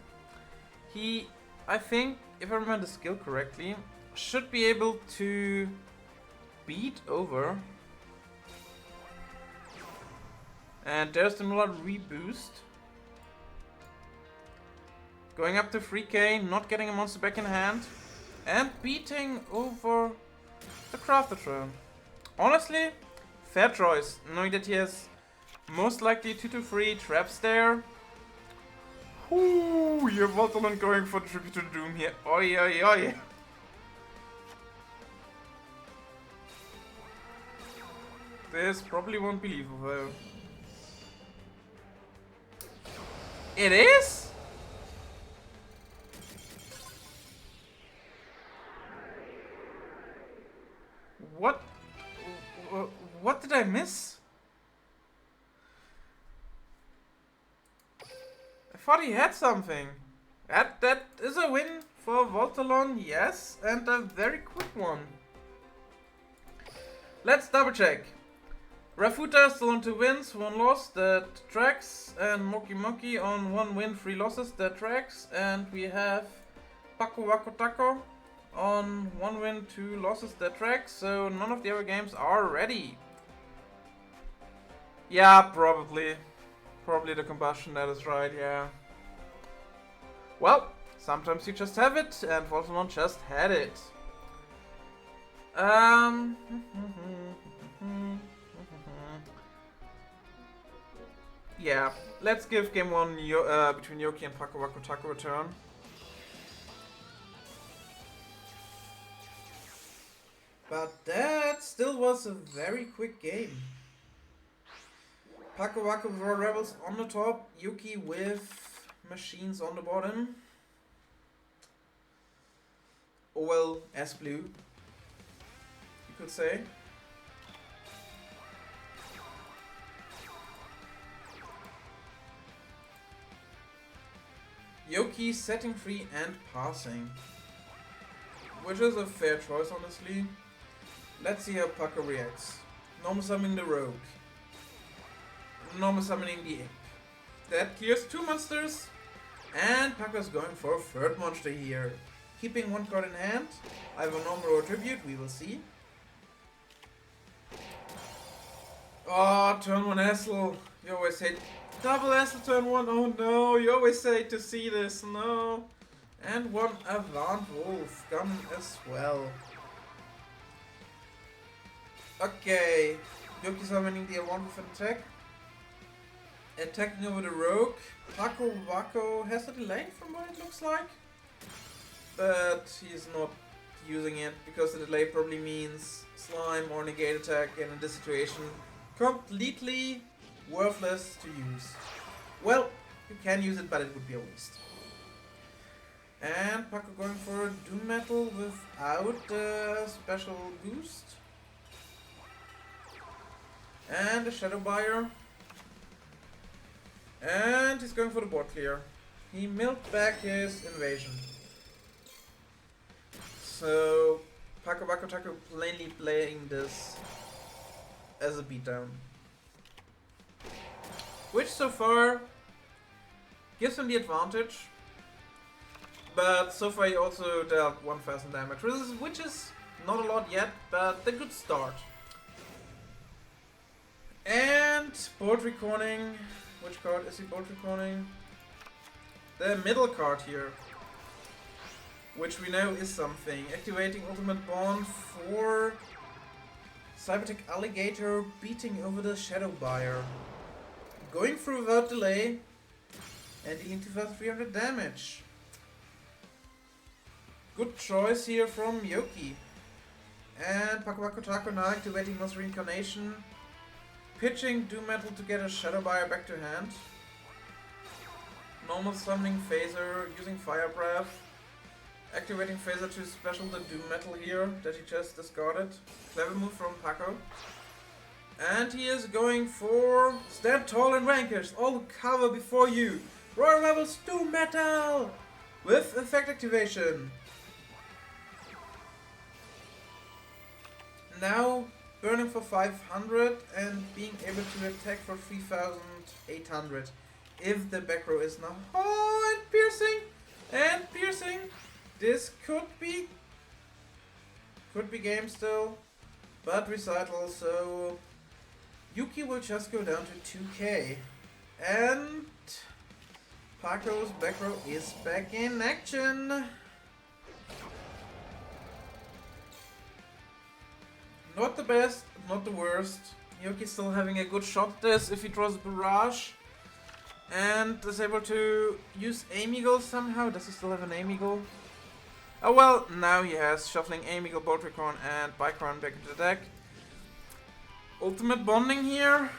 He, I think, if I remember the skill correctly, should be able to beat over. And there's the Nulla reboost. Going up to 3k, not getting a monster back in hand. And beating over the Craftatron. Honestly, fair choice, knowing that he has most likely 2 to 3 traps there. Ooh, you're Voltalon going for Tribute to the Doom here. Oi, oi, oi. This probably won't be lethal though. It is? What did I miss? I thought he had something. That is a win for Voltalon, yes, and a very quick one. Let's double check. Refuta still on 2 wins, 1 loss, that tracks, and Moki Moki on 1 win, 3 losses, that tracks, and we have Paco Waco Taco on 1 win, 2 losses, that tracks, so none of the other games are ready. Yeah, probably. Probably the combustion, that is right, yeah. Well, sometimes you just have it, and Voltalon just had it. Um. Yeah, let's give game 1 between Yoki and Paco Waco Taco a turn. But that still was a very quick game. Paco Waco with Raw Rebels on the top, Yuki with machines on the bottom. Or well, as blue, you could say. Yoki setting free and passing. Which is a fair choice, honestly. Let's see how Paco reacts. Normal summoning the Rogue. Normal summoning the Imp. That clears 2 monsters. And Paco's going for a 3rd monster here. Keeping 1 card in hand. I have a normal or tribute, we will see. Oh, turn 1 Hassel. You always hate double Hassel turn 1. Oh no, you always hate to see this. No. And 1 Avant Wolf gun as well. Okay. Yoki summoning the Avant Wolf attack. Attacking over the Rogue. Paco Waco has a delay from what it looks like. But he's not using it because the delay probably means slime or negate attack, and in this situation completely worthless to use. Well, you can use it, but it would be a waste. And Paco going for Doom Metal without the special boost. And a Shadow Buyer. And he's going for the board clear. He milled back his invasion. So Paco Waco Taco plainly playing this as a beatdown. Which so far gives him the advantage. But so far he also dealt 1000 damage, which is not a lot yet, but a good start. And board recording. Which card is he board recording? The middle card here. Which we know is something. Activating Ultimate Bond for Cybertech Alligator beating over the Shadow Buyer. Going through without delay and dealing 2300 damage. Good choice here from Yoki. And Paco Waco Taco now activating Monster Reincarnation. Pitching Doom Metal to get a Shadow Buyer back to hand. Normal summoning Phaser using Fire Breath. Activating Phaser to special the Doom Metal here that he just discarded. Clever move from Paco. And he is going for Stand Tall and Vanquish. All cover before you. Royal Rebels Doom Metal! With effect activation. Now burning for 500 and being able to attack for 3800 if the back row is now. Oh, and piercing! And piercing! This could be game still, but recital, so Yuki will just go down to 2k. And Paco's back row is back in action. Not the best, not the worst. Yuki's still having a good shot at this if he draws a barrage. And is able to use Aim Eagle somehow. Does he still have an Aim Eagle? Oh well, now he has Shuffling Aim Eagle, Bolt Recon and Bicron back into the deck. Ultimate Bonding here.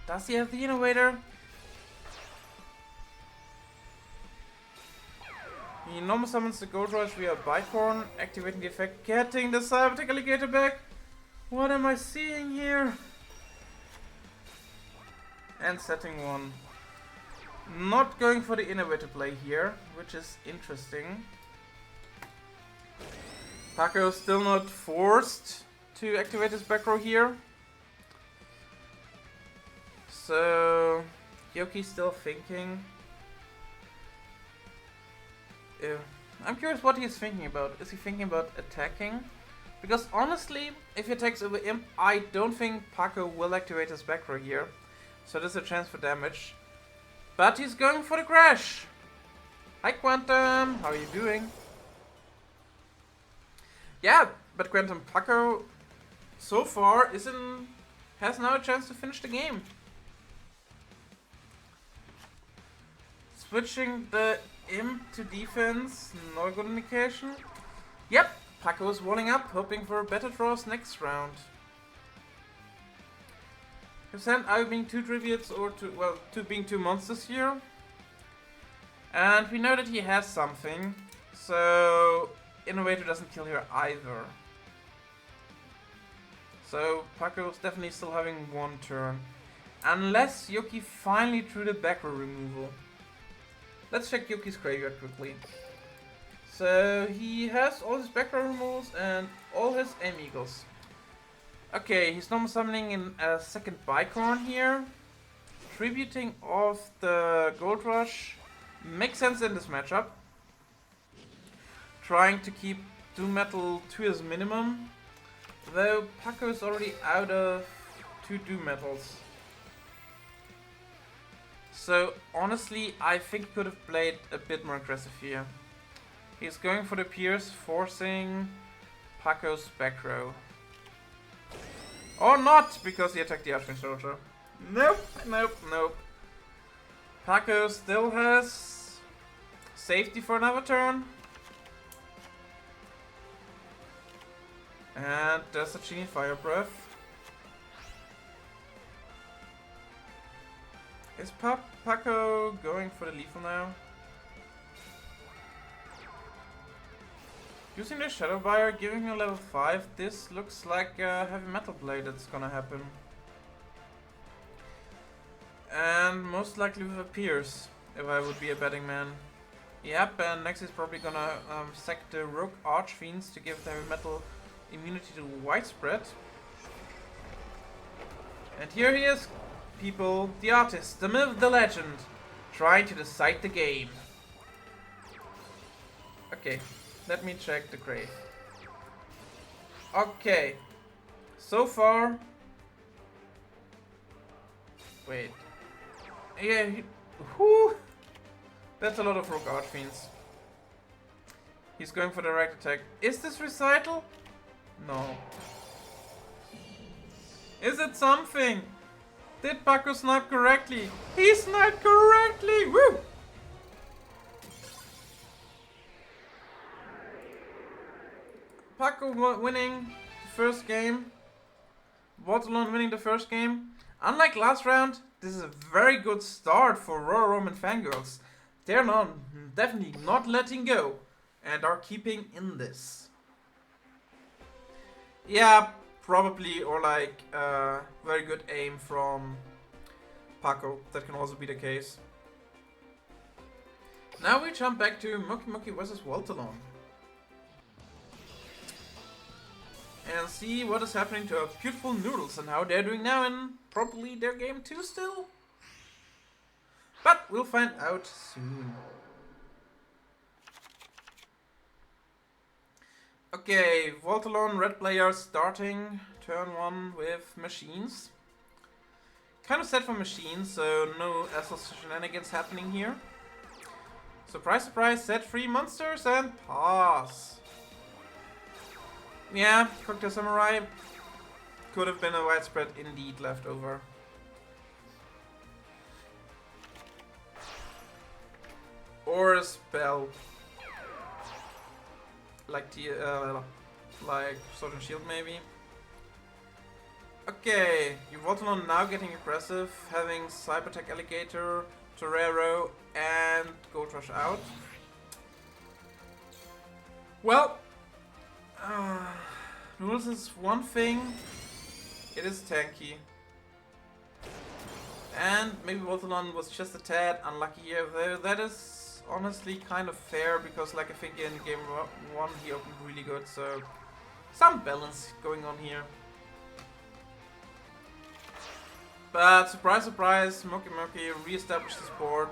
Does he have the Innovator? He normal summons the Gold Rush via Bicron, activating the effect, getting the Cybertech Alligator back. What am I seeing here? And setting 1. Not going for the Innovator play here, which is interesting. Paco still not forced to activate his back row here. So Yoki's still thinking. I'm curious what he's thinking about. Is he thinking about attacking? Because honestly, if he attacks over Imp, I don't think Paco will activate his back row here. So there's a chance for damage. But he's going for the crash! Hi Quantum! How are you doing? Yeah, But Quantum Paco, so far, has now a chance to finish the game. Switching the Imp to defense, not a good indication. Yep, Paco is walling up, hoping for better draws next round. Percent either being 2 tributes or being 2 monsters here. And we know that he has something, so Innovator doesn't kill here either. So Paco's definitely still having 1 turn. Unless Yuki finally drew the back row removal. Let's check Yuki's graveyard quickly. So he has all his back row removals and all his aim eagles. Okay, he's normal summoning in a second Bicorn here. Tributing off the Gold Rush makes sense in this matchup. Trying to keep Doom Metal to his minimum. Though Paco is already out of 2 Doom Metals. So honestly, I think he could have played a bit more aggressive here. He's going for the Pierce, forcing Paco's back row. Or not, because he attacked the Archfiend Soldier. Nope, nope, nope. Paco still has safety for another turn. And there's a Genie Fire Breath. Is Paco going for the lethal now? Using the Shadow Buyer, giving him level 5, this looks like a heavy metal blade that's gonna happen. And most likely with a Pierce, if I would be a betting man. Yep, and next he's probably gonna sack the Rogue Archfiends to give the heavy metal immunity to widespread. And here he is, people, the artist, the myth, the legend, trying to decide the game. Okay, let me check the grave. Okay, so far... Wait. Yeah, whew, that's a lot of Rogue Archfiends. He's going for direct attack. Is this Recital? No. Is it something? Did Paco snipe correctly? He sniped correctly! Woo! Paco winning the first game. Waterloo winning the first game. Unlike last round, this is a very good start for RoaRomin Fangirls. They're definitely not letting go and are keeping in this. Yeah, probably, or like very good aim from Paco. That can also be the case. Now we jump back to Muki Muki vs. Voltalon. And see what is happening to our beautiful noodles and how they're doing now in probably their game 2 still. But we'll find out soon. Okay, Voltalon, red player starting turn 1 with machines. Kind of set for machines, so no SL shenanigans happening here. Surprise, surprise, set 3 monsters and pass. Yeah, Cocktail Samurai could have been a widespread indeed left over. Or a spell. Like Sword and Shield maybe. Okay, Voltalon now getting aggressive, having Cyber Attack Alligator, Torero, and Gold Rush out. Well, Rules is one thing, it is tanky. And maybe Voltalon was just a tad unlucky here, though that is honestly kind of fair, because like I think in game 1 he opened really good, so some balance going on here. But surprise surprise, Muki Muki re-established his board.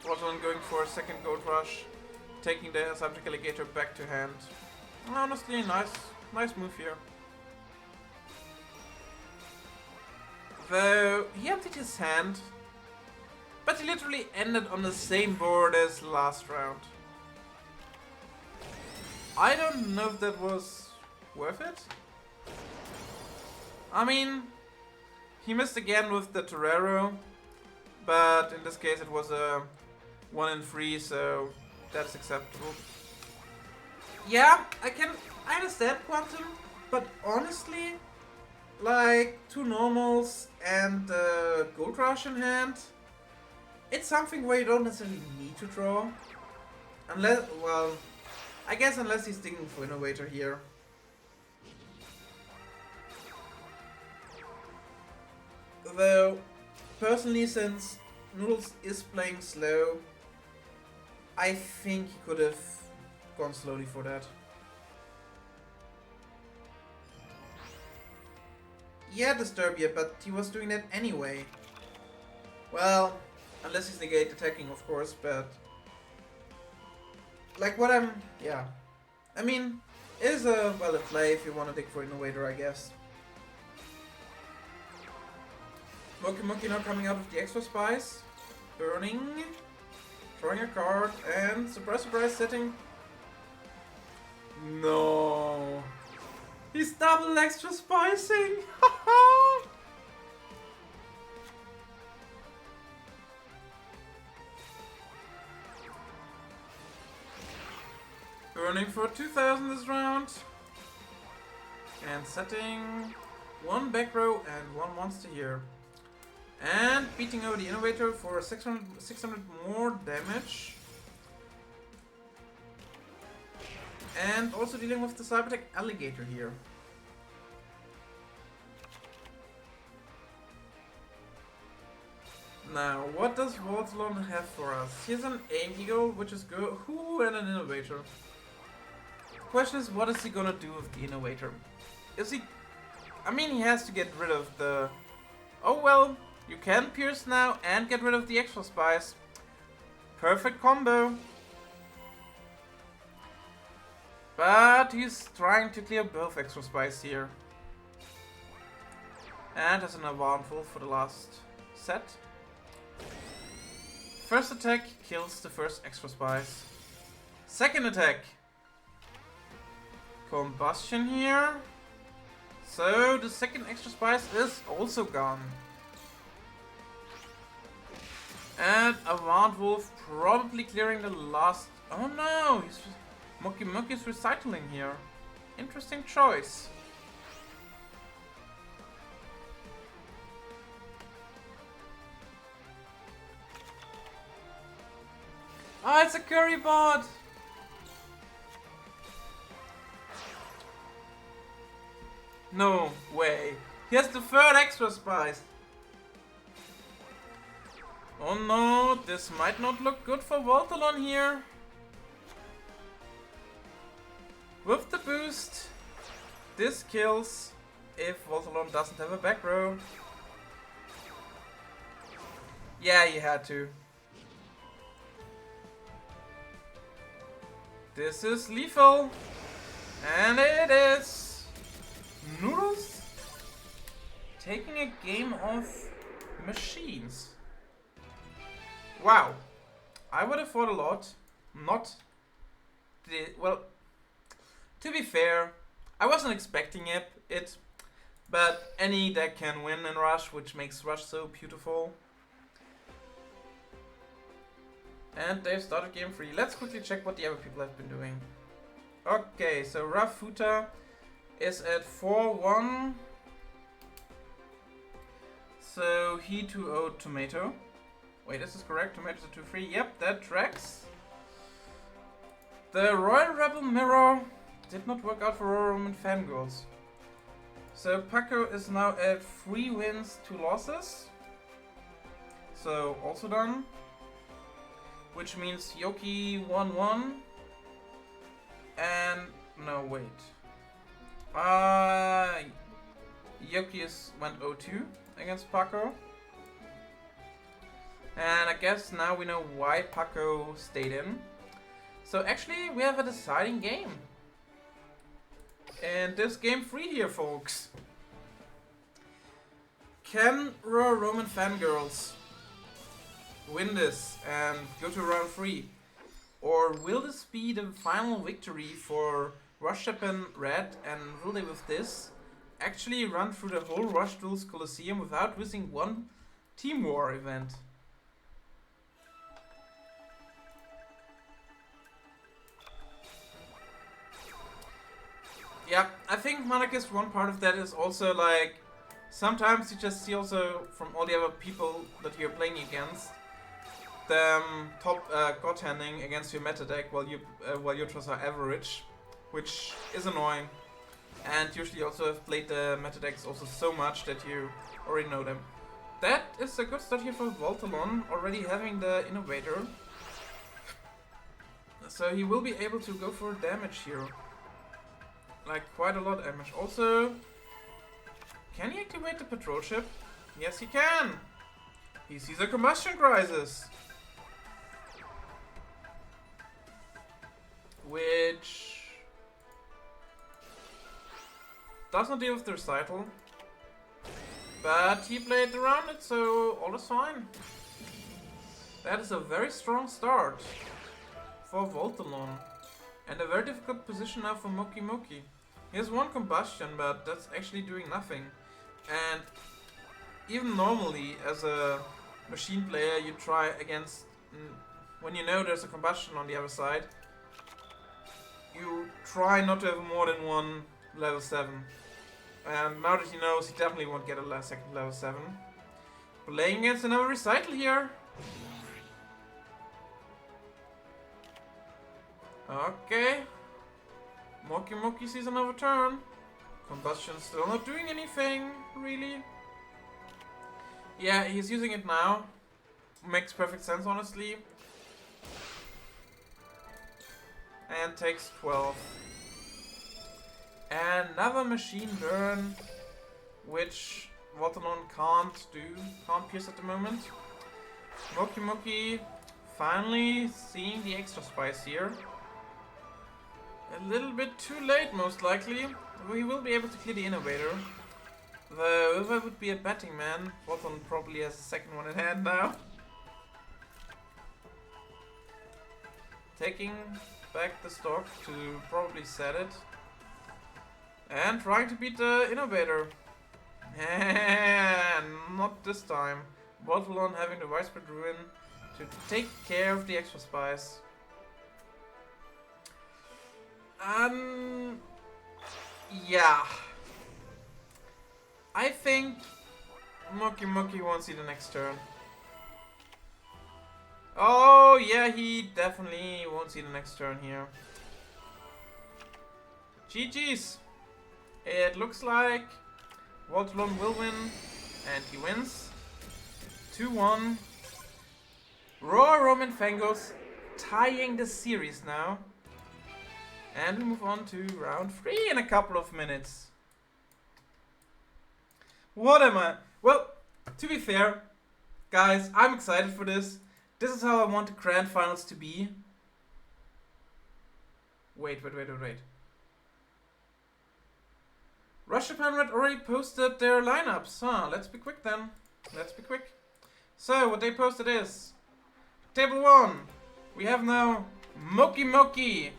Voltalon going for a second Gold Rush, taking the Subject Alligator back to hand. Honestly, nice move here. Though he emptied his hand, but he literally ended on the same board as last round. I don't know if that was Worth it? I mean, he missed again with the Torero, but in this case it was a 1 in 3, so that's acceptable. Yeah, I understand Quantum, but honestly, like 2 normals and Gold Rush in hand, it's something where you don't necessarily need to draw. Unless, well, I guess unless he's digging for Innovator here. Though, personally, since Noodles is playing slow, I think he could have gone slowly for that. Yeah, Disturbia, but he was doing that anyway. Well, unless he's negate attacking, of course, but... Like what yeah. I mean, it is a valid play if you want to dig for Innovator, I guess. Monkey now coming out of the extra spice. Burning. Drawing a card, and surprise surprise setting. No. He's double extra spicing! Burning for 2000 this round. And setting 1 back row and 1 monster here. And beating over the Innovator for 600 more damage. And also dealing with the Cybertech Alligator here. Now, what does Waldslon have for us? Here's an Aim Eagle, which is good. Ooh, and an Innovator. The question is, what is he gonna do with the Innovator? Is he... I mean, he has to get rid of the... Oh well, you can pierce now and get rid of the extra spice. Perfect combo. But he's trying to clear both extra spice here. And has an Avantful for the last set. First attack kills the first extra spice. Second attack. Combustion here. So the second extra spice is also gone. And Avantwolf probably clearing the last... Oh no! Monkey is recycling here. Interesting choice. Ah, it's a curry bot! No way. He has the third extra spice. Oh no, this might not look good for Voltalon here. With the boost, this kills if Voltalon doesn't have a back row. Yeah, you had to. This is lethal. And it is Noodles taking a game of machines. Wow. I would have thought a lot. Well, to be fair, I wasn't expecting it, but any deck can win in Rush, which makes Rush so beautiful. And they've started game 3. Let's quickly check what the other people have been doing. Okay, so Rafuta is at 4-1. So he 2-0 Tomato. Wait, is this correct? Tomatoes are 2-3. Yep, that tracks. The Royal Rebel Mirror did not work out for RoaRomin Fangirls. So Paco is now at 3 wins, 2 losses. So also done. Which means Yoki 1-1. And no, wait. Yoki went 0-2 against Paco. And I guess now we know why Paco stayed in. So actually we have a deciding game. And this game 3 here, folks. Can RoaRomin Fangirls win this and go to round 3? Or will this be the final victory for Rush Japan Red and will they with this actually run through the whole Rush Duels Colosseum without missing one Team War event? Yeah, I think Monarchist, one part of that is also like sometimes you just see also from all the other people that you're playing against them top god handing against your meta deck while your throws are average, which is annoying. And usually also have played the meta decks also so much that you already know them. That is a good start here for Voltalon, already having the Innovator. So he will be able to go for damage here. Like quite a lot of damage. Also, can he activate the patrol ship? Yes, he can! He sees a combustion crisis. Which does not deal with the recital. But he played around it, so all is fine. That is a very strong start for Voltalon. And a very difficult position now for Moki Moki. He has one combustion, but that's actually doing nothing. And even normally, as a machine player, you try against... when you know there's a combustion on the other side, you try not to have more than one level 7. And now that he knows, he definitely won't get a second level 7. Playing against another recital here. Okay. Moki Moki sees another turn. Combustion still not doing anything, really. Yeah, he's using it now. Makes perfect sense, honestly. And takes 12. Another machine burn, which Voltalon can't pierce at the moment. Moki Moki finally seeing the extra spice here. A little bit too late, most likely. We will be able to clear the Innovator. Though, if I would be a betting man, Voltalon probably has a second one in hand now. Taking back the stock to probably set it. And trying to beat the Innovator. And not this time. Voltalon having the Widespread Ruin to take care of the extra spice. Yeah. I think Moki Moki won't see the next turn. Oh, yeah, he definitely won't see the next turn here. GG's. It looks like Voltalon will win, and he wins. 2-1. RoaRomin Fangirls tying the series now. And we move on to round 3 in a couple of minutes. What am I? Well, to be fair, guys, I'm excited for this. This is how I want the grand finals to be. Wait. Rush Japan Red already posted their lineups. Let's be quick then. Let's be quick. So, what they posted is... Table 1. We have now Moki Moki.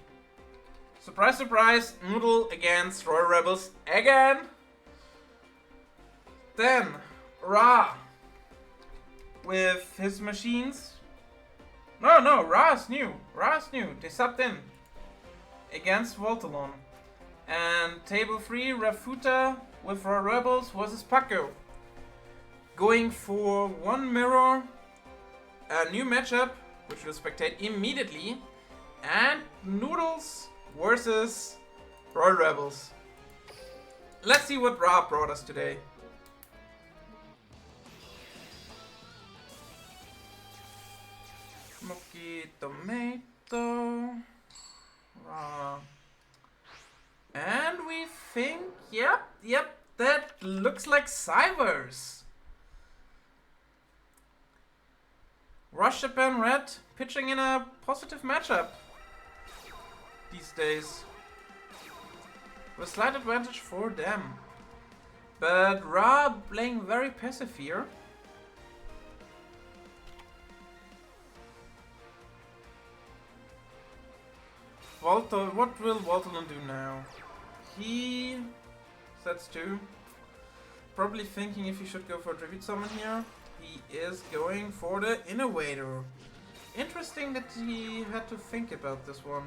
Surprise, surprise, Noodle against Royal Rebels again. Then, Ra. With his machines. No, Ra's new. They subbed in. Against Voltalon. And table 3, Rafuta with Royal Rebels versus Paco. Going for one mirror. A new matchup, which we'll spectate immediately. And Noodles versus Royal Rebels. Let's see what Ra brought us today. Moki Tomato. Ra. And we think, yep, that looks like Cybers. Rush Japan Red pitching in a positive matchup these days. With slight advantage for them. But Ra playing very passive here. What will Voltalon do now? He sets 2. Probably thinking if he should go for a Tribute Summon here. He is going for the Innovator. Interesting that he had to think about this one.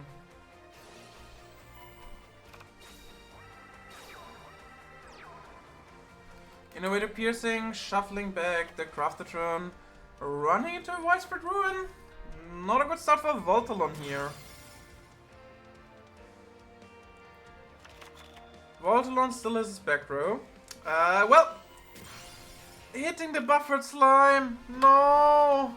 Innovator Piercing, shuffling back the Craftatron, running into a Widespread Ruin. Not a good start for Voltalon here. Voltalon still has his back row. Well, hitting the buffered slime. No.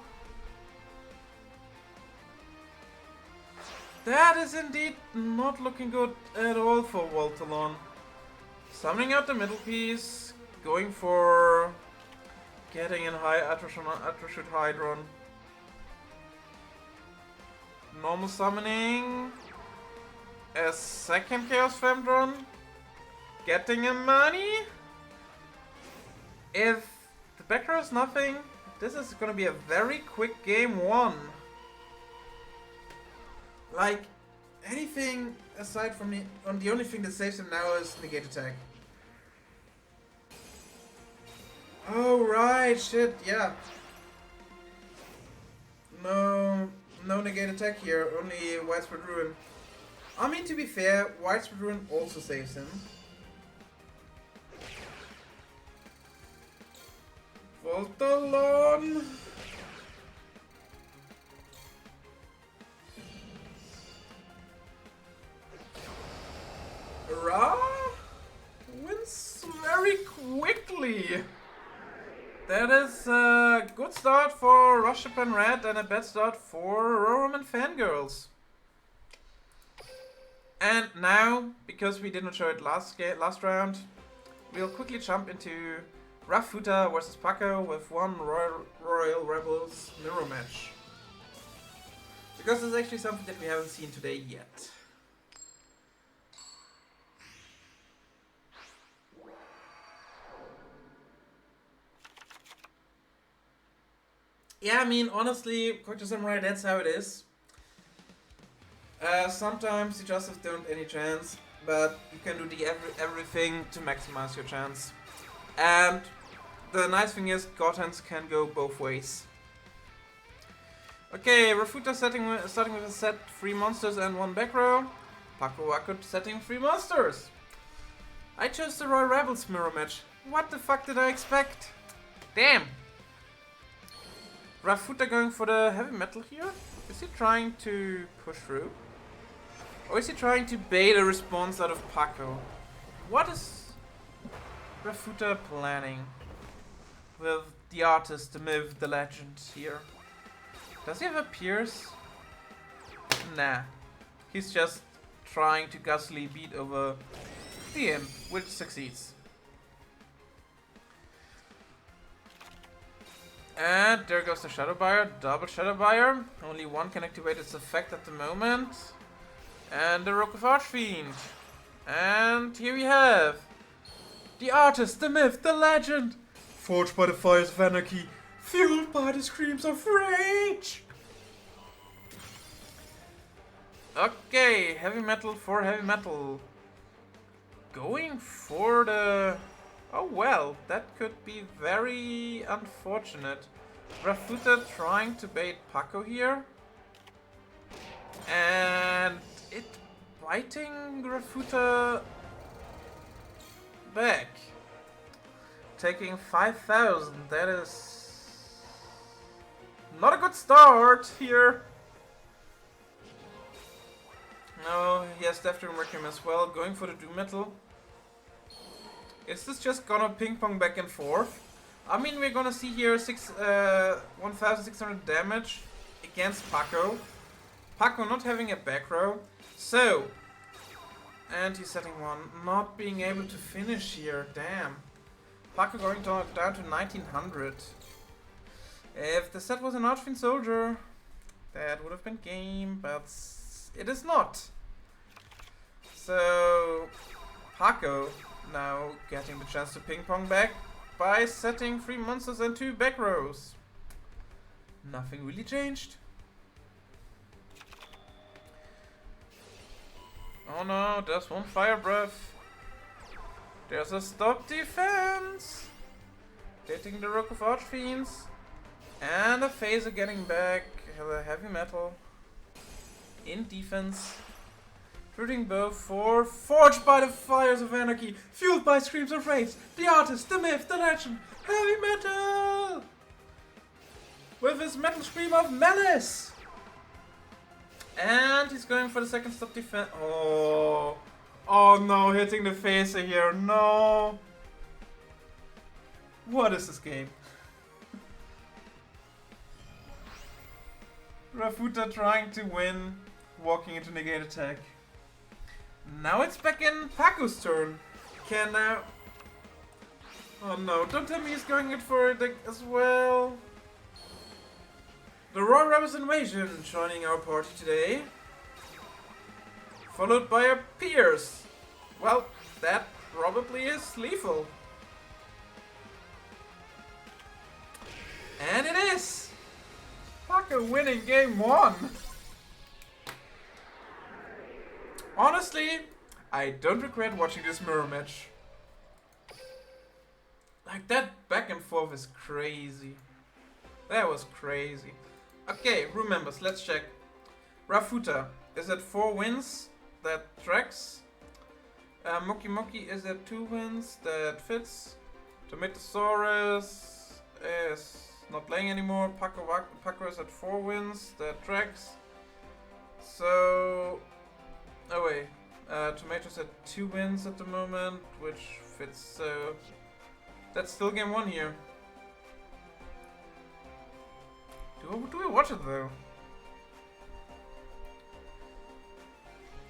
That is indeed not looking good at all for Voltalon. Summoning out the middle piece, going for getting in high Atroshoot Hydron. Normal summoning a second Chaos Femdron. Getting him money. If the back row is nothing, this is gonna be a very quick game 1. Like, anything aside from the only thing that saves him now is Negate Attack. Oh right, shit, yeah. No Negate Attack here, only Widespread Ruin. I mean, to be fair, Widespread Ruin also saves him. Voltalon! Ra wins very quickly. That is a good start for Rushapan Red and a bad start for RoaRomin Fangirls. And now, because we did not show it last round, we'll quickly jump into Rafuta vs Paco with one Royal Rebels mirror match. Because it's actually something that we haven't seen today yet. Yeah, I mean, honestly, Kojou Samurai, that's how it is. Sometimes you just don't any chance, but you can do everything to maximize your chance. And the nice thing is, Gothans can go both ways. Okay, Rafuta starting with a set 3 monsters and 1 back row. Paco Wakut setting 3 monsters. I chose the Royal Rebels mirror match. What the fuck did I expect? Damn! Rafuta going for the heavy metal here? Is he trying to push through? Or is he trying to bait a response out of Paco? What is Rafuta planning with the artist, the myth, the legend here? Does he have a Pierce? Nah. He's just trying to gustily beat over the imp, which succeeds. And there goes the Shadow Buyer, double Shadow Buyer. Only one can activate its effect at the moment. And the Rook of Archfiend. And here we have the artist, the myth, the legend. Forged by the fires of anarchy, fueled by the screams of rage. Okay, heavy metal for heavy metal. Going for the... Oh well, that could be very unfortunate. Rafuta trying to bait Paco here. And it biting Rafuta back. Taking 5,000, that is not a good start here. No, he has Death to Requiem as well, going for the Doom Metal. Is this just gonna ping pong back and forth? I mean, we're gonna see here 1,600 damage against Paco. Paco not having a back row. So, and he's setting 1, not being able to finish here, damn. Paco going down to 1900. If the set was an Archfiend Soldier, that would have been game, but it is not. So, Paco now getting the chance to ping pong back by setting 3 monsters and 2 back rows. Nothing really changed. Oh no, there's one fire breath. There's a stop defense. Hitting the Rook of Archfiends. And a phaser getting back the heavy metal. In defense. Shooting bow for Forged by the Fires of Anarchy. Fueled by Screams of Rage. The artist, the myth, the legend. Heavy metal! With his metal scream of malice! And he's going for the second stop defense. Oh. Oh no, hitting the phaser here. No. What is this game? Rafuta trying to win, walking into negate attack. Now it's back in Paku's turn. Can now... Oh no, don't tell me he's going in for it as well. The RoaRomin invasion joining our party today. Followed by a Pierce. Well, that probably is lethal. And it is! Paku winning game 1! Honestly, I don't regret watching this mirror match. Like, that back and forth is crazy. That was crazy. Okay, room members, let's check. Rafuta is at 4 wins, that tracks. Moki Moki is at 2 wins, that fits. Tomatosaurus is not playing anymore. Paku is at 4 wins, that tracks. So... Oh wait, Tomatoes at 2 wins at the moment, which fits, so... That's still game 1 here. Do we watch it though?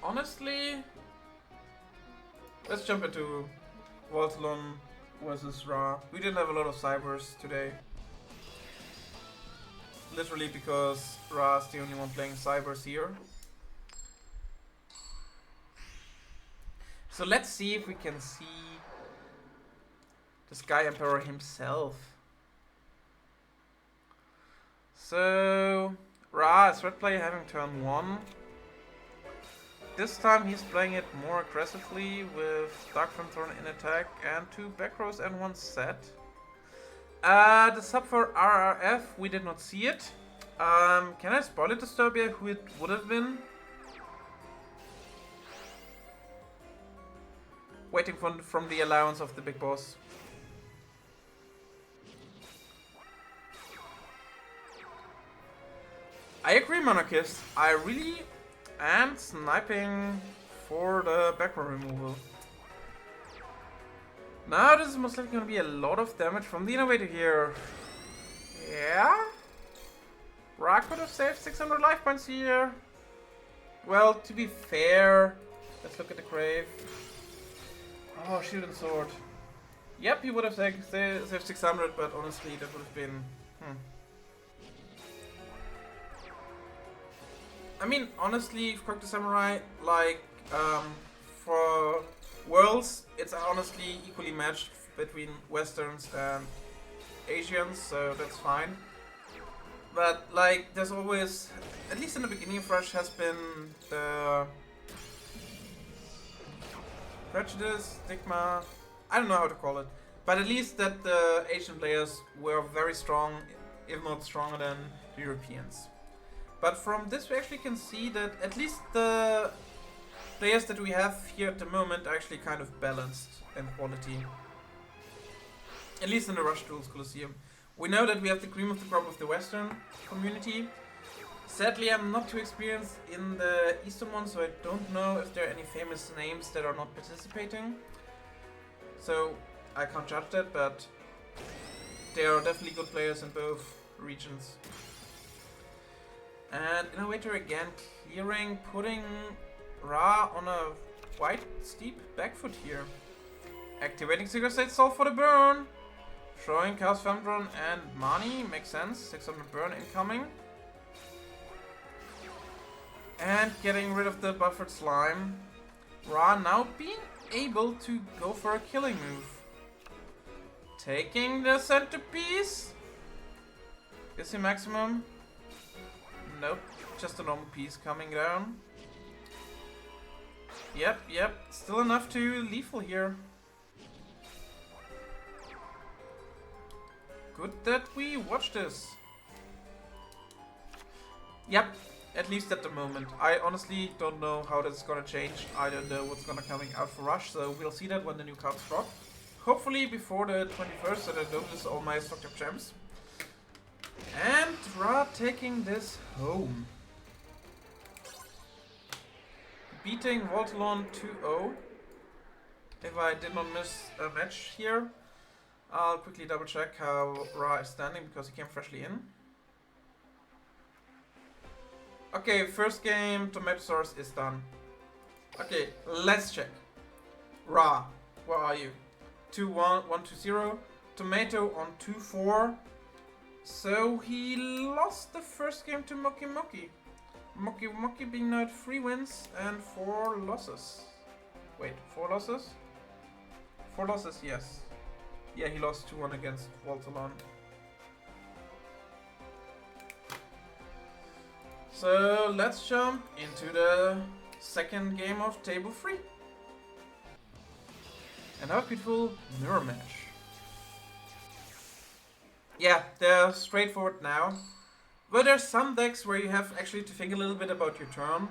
Honestly... Let's jump into Voltalon versus Ra. We didn't have a lot of cybers today. Literally because Ra's the only one playing cybers here. So let's see if we can see the Sky Emperor himself. So Ra is red player having turn 1. This time he's playing it more aggressively with Dark Thorn in attack and 2 back rows and 1 set. The sub for RRF, we did not see it. Can I spoil it, Disturbia, who it would have been? Waiting from the allowance of the big boss. I agree, Monarchist. I really am sniping for the back row removal. Now this is most likely going to be a lot of damage from the Innovator here. Yeah? Ra could have saved 600 life points here. Well, to be fair, let's look at the Grave. Oh, Shield and Sword. Yep, he would have saved 600, but honestly, that would have been... I mean, honestly, Croc the Samurai, like, for Worlds, it's honestly equally matched between Westerns and Asians, so that's fine. But, like, there's always, at least in the beginning of Rush, has been the prejudice, stigma, I don't know how to call it, but at least that the Asian players were very strong, if not stronger than the Europeans. But from this we actually can see that at least the players that we have here at the moment are actually kind of balanced in quality. At least in the Rush Duels Colosseum. We know that we have the cream of the crop of the Western community. Sadly, I'm not too experienced in the Eastern one, so I don't know if there are any famous names that are not participating. So I can't judge that, but there are definitely good players in both regions. And Innovator again clearing, putting Ra on a quite steep back foot here. Activating Secret State Soul for the burn. Showing Chaos Femdron and Mani, makes sense, 600 burn incoming. And getting rid of the buffered slime. Ra now being able to go for a killing move. Taking the centerpiece. Is he maximum? Nope, just a normal piece coming down. Yep. Still enough to lethal here. Good that we watched this. Yep, at least at the moment. I honestly don't know how that's gonna change. I don't know what's gonna coming out for Rush, so we'll see that when the new cards drop. Hopefully before the 21st, so that I don't lose all my stocked up gems. And Ra taking this home. Beating Voltalon 2-0. If I did not miss a match here, I'll quickly double check how Ra is standing because he came freshly in. Okay, first game, Tomato Source is done. Okay, let's check. Ra, where are you? 2-1, 1-0. Tomato on 2-4. So he lost the first game to Moki Moki. Moki Moki being now at 3 wins and 4 losses. Wait, 4 losses? 4 losses, yes. Yeah, he lost 2-1 against Voltalon. So let's jump into the second game of Table 3. And our beautiful mirror match. Yeah, they're straightforward now. But there's some decks where you have actually to think a little bit about your turn.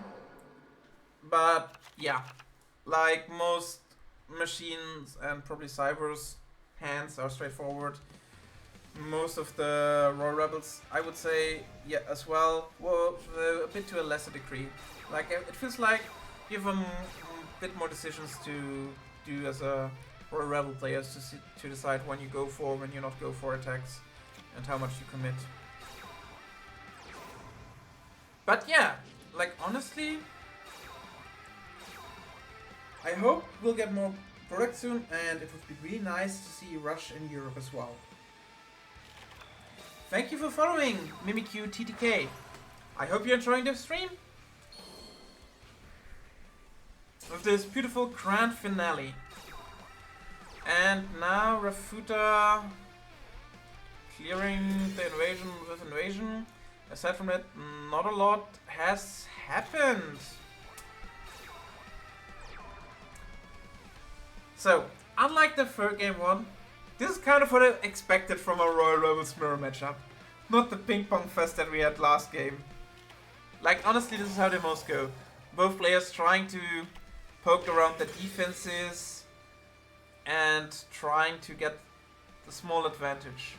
But yeah, like most machines and probably Cybers, hands are straightforward. Most of the Raw Rebels, I would say, yeah, as well, well, a bit to a lesser degree. Like, it feels like you have a bit more decisions to do as a Raw Rebel player to decide when you go for, when you not go for attacks, and how much you commit. But yeah, like, honestly, I hope we'll get more products soon, and it would be really nice to see Rush in Europe as well. Thank you for following Mimikyu TTK. I hope you're enjoying the stream. With this beautiful grand finale. And now Rafuta clearing the invasion with invasion. Aside from that, not a lot has happened. So, unlike the third game one, this is kind of what I expected from a Royal Rebels mirror matchup. Not the ping pong fest that we had last game. Like, honestly, this is how they most go. Both players trying to poke around the defenses and trying to get the small advantage.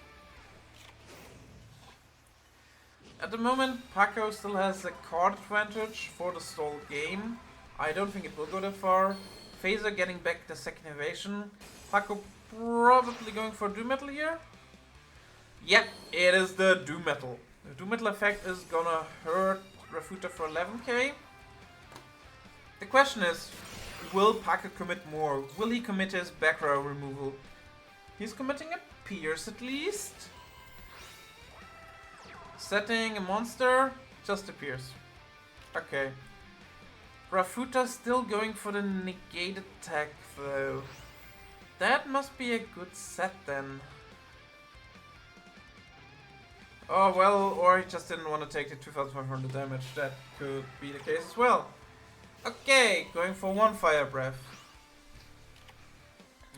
At the moment, Paco still has a card advantage for the stall game. I don't think it will go that far. Phaser getting back the second invasion. Paco probably going for Doom Metal here. Yep, it is the Doom Metal. The Doom Metal effect is gonna hurt Rafuta for 11k. The question is, will Paco commit more? Will he commit his back row removal? He's committing a Pierce at least. Setting a monster, just a Pierce. Okay. Rafuta still going for the negate attack though. That must be a good set then. Oh well, or he just didn't want to take the 2500 damage. That could be the case as well. Okay, going for one Fire Breath.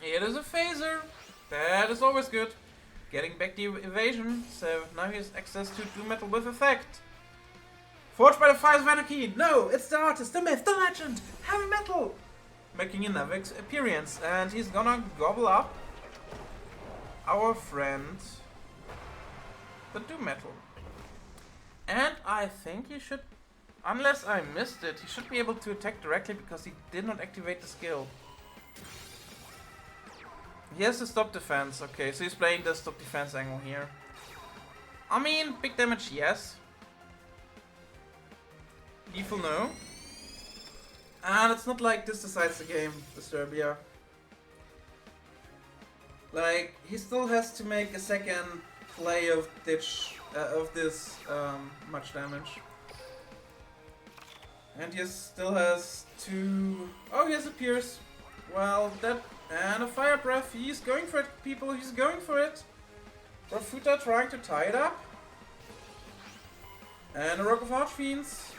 It is a phaser. That is always good. Getting back the evasion, so now he has access to Doom Metal with effect. Forged by the Fires of Anarchy! No, it's the artist, the myth, the legend! Heavy Metal! Making another appearance, and he's gonna gobble up our friend, the Doom Metal. And I think he should, unless I missed it, he should be able to attack directly because he did not activate the skill. He has to stop defense, okay, so he's playing the stop defense angle here. I mean, big damage, yes. Lethal, no. And it's not like this decides the game, Disturbia. Like, he still has to make a second play of this much damage. And he still has two... Oh, he has a Pierce. Well, that... And a Fire Breath. He's going for it, people. He's going for it. Rafuta trying to tie it up. And a Rock of Archfiends.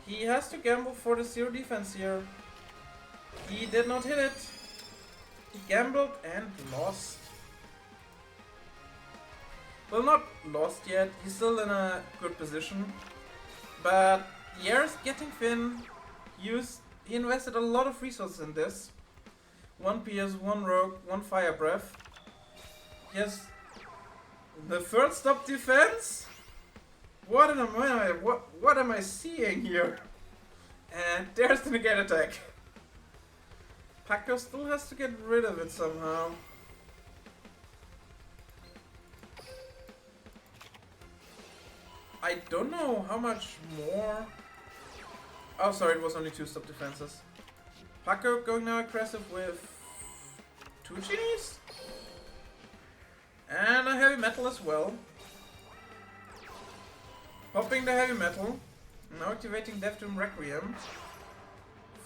He has to gamble for the 0 defense here. He did not hit it. He gambled and lost. Well, not lost yet. He's still in a good position. But the air is getting thin. He invested a lot of resources in this. 1 Pierce, 1 Rogue, 1 Fire Breath. Yes. The third stop defense? What am I seeing here? And there's the negate attack. Paco still has to get rid of it somehow. I don't know how much more. Oh, sorry, it was only 2 stop defenses. Paco going now aggressive with 2 genies? And a heavy metal as well. Popping the heavy metal. Now activating Death Doom Requiem.